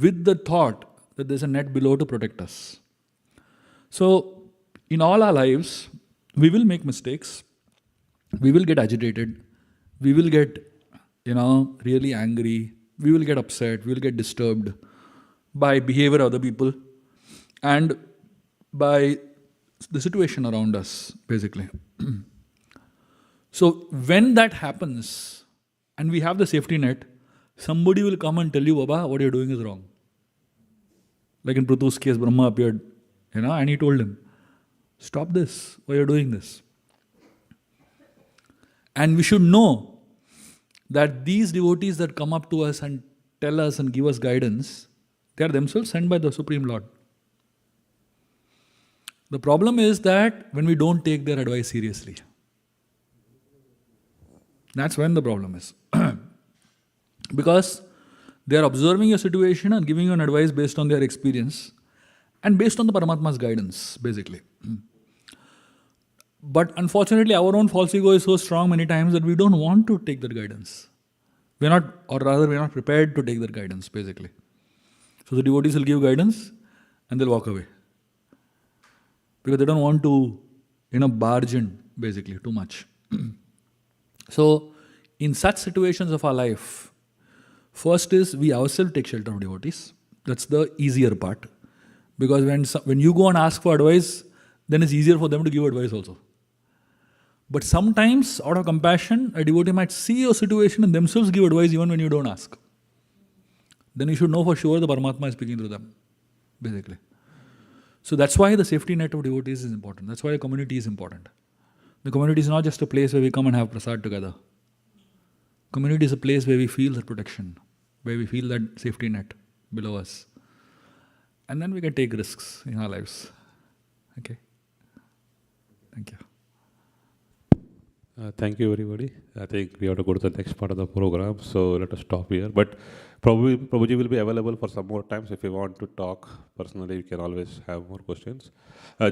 with the thought that there's a net below to protect us. So, in all our lives, we will make mistakes, we will get agitated, we will get, really angry, we will get upset, we will get disturbed by behavior of other people and by the situation around us, basically. So when that happens and we have the safety net, somebody will come and tell you, Baba, what you're doing is wrong. Like in Prithu's case, Brahma appeared, and he told him, stop this, why you're doing this. And we should know that these devotees that come up to us and tell us and give us guidance, they are themselves sent by the Supreme Lord. The problem is that when we don't take their advice seriously, that's when the problem is. Because they are observing your situation and giving you an advice based on their experience and based on the Paramatma's guidance, basically. But unfortunately, our own false ego is so strong many times that we don't want to take that guidance. We're not prepared to take that guidance, basically. So the devotees will give guidance and they'll walk away. Because they don't want to, barge in, basically, too much. So, in such situations of our life, first is we ourselves take shelter of devotees. That's the easier part. Because when you go and ask for advice, then it's easier for them to give advice also. But sometimes, out of compassion, a devotee might see your situation and themselves give advice even when you don't ask. Then you should know for sure the Paramatma is speaking through them, basically. So that's why the safety net of devotees is important. That's why the community is important. The community is not just a place where we come and have prasad together. Community is a place where we feel that protection, where we feel that safety net below us. And then we can take risks in our lives. Okay? Thank you.
Thank you, everybody. I think we have to go to the next part of the program, so let us stop here. But probably Prabhuji will be available for some more times. If you want to talk personally, you can always have more questions.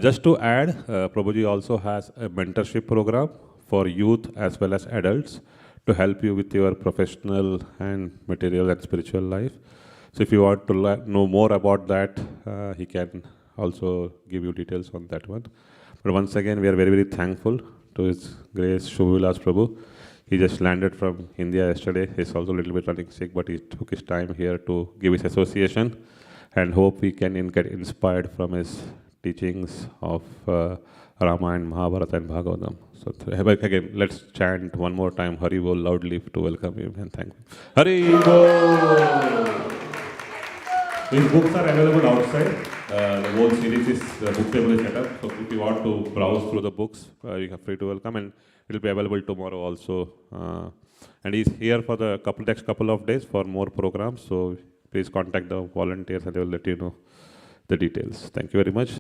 Just to add, Prabhuji also has a mentorship program for youth as well as adults to help you with your professional and material and spiritual life. So if you want to know more about that, he can also give you details on that one. But once again, we are very, very thankful to His Grace Shubha Vilas Prabhu. He just landed from India yesterday. He's also a little bit running sick, but he took his time here to give his association, and hope we can get inspired from his teachings of Ramayana, Mahabharata and Bhagavatam. So again, let's chant one more time Hari Bol loudly to welcome him and thank him. Hari Bol! His books are available outside. The whole series is book table set up. So if you want to browse through the books, you are free to welcome, and it will be available tomorrow also. And he's here for the next couple of days for more programs. So please contact the volunteers and they will let you know the details. Thank you very much.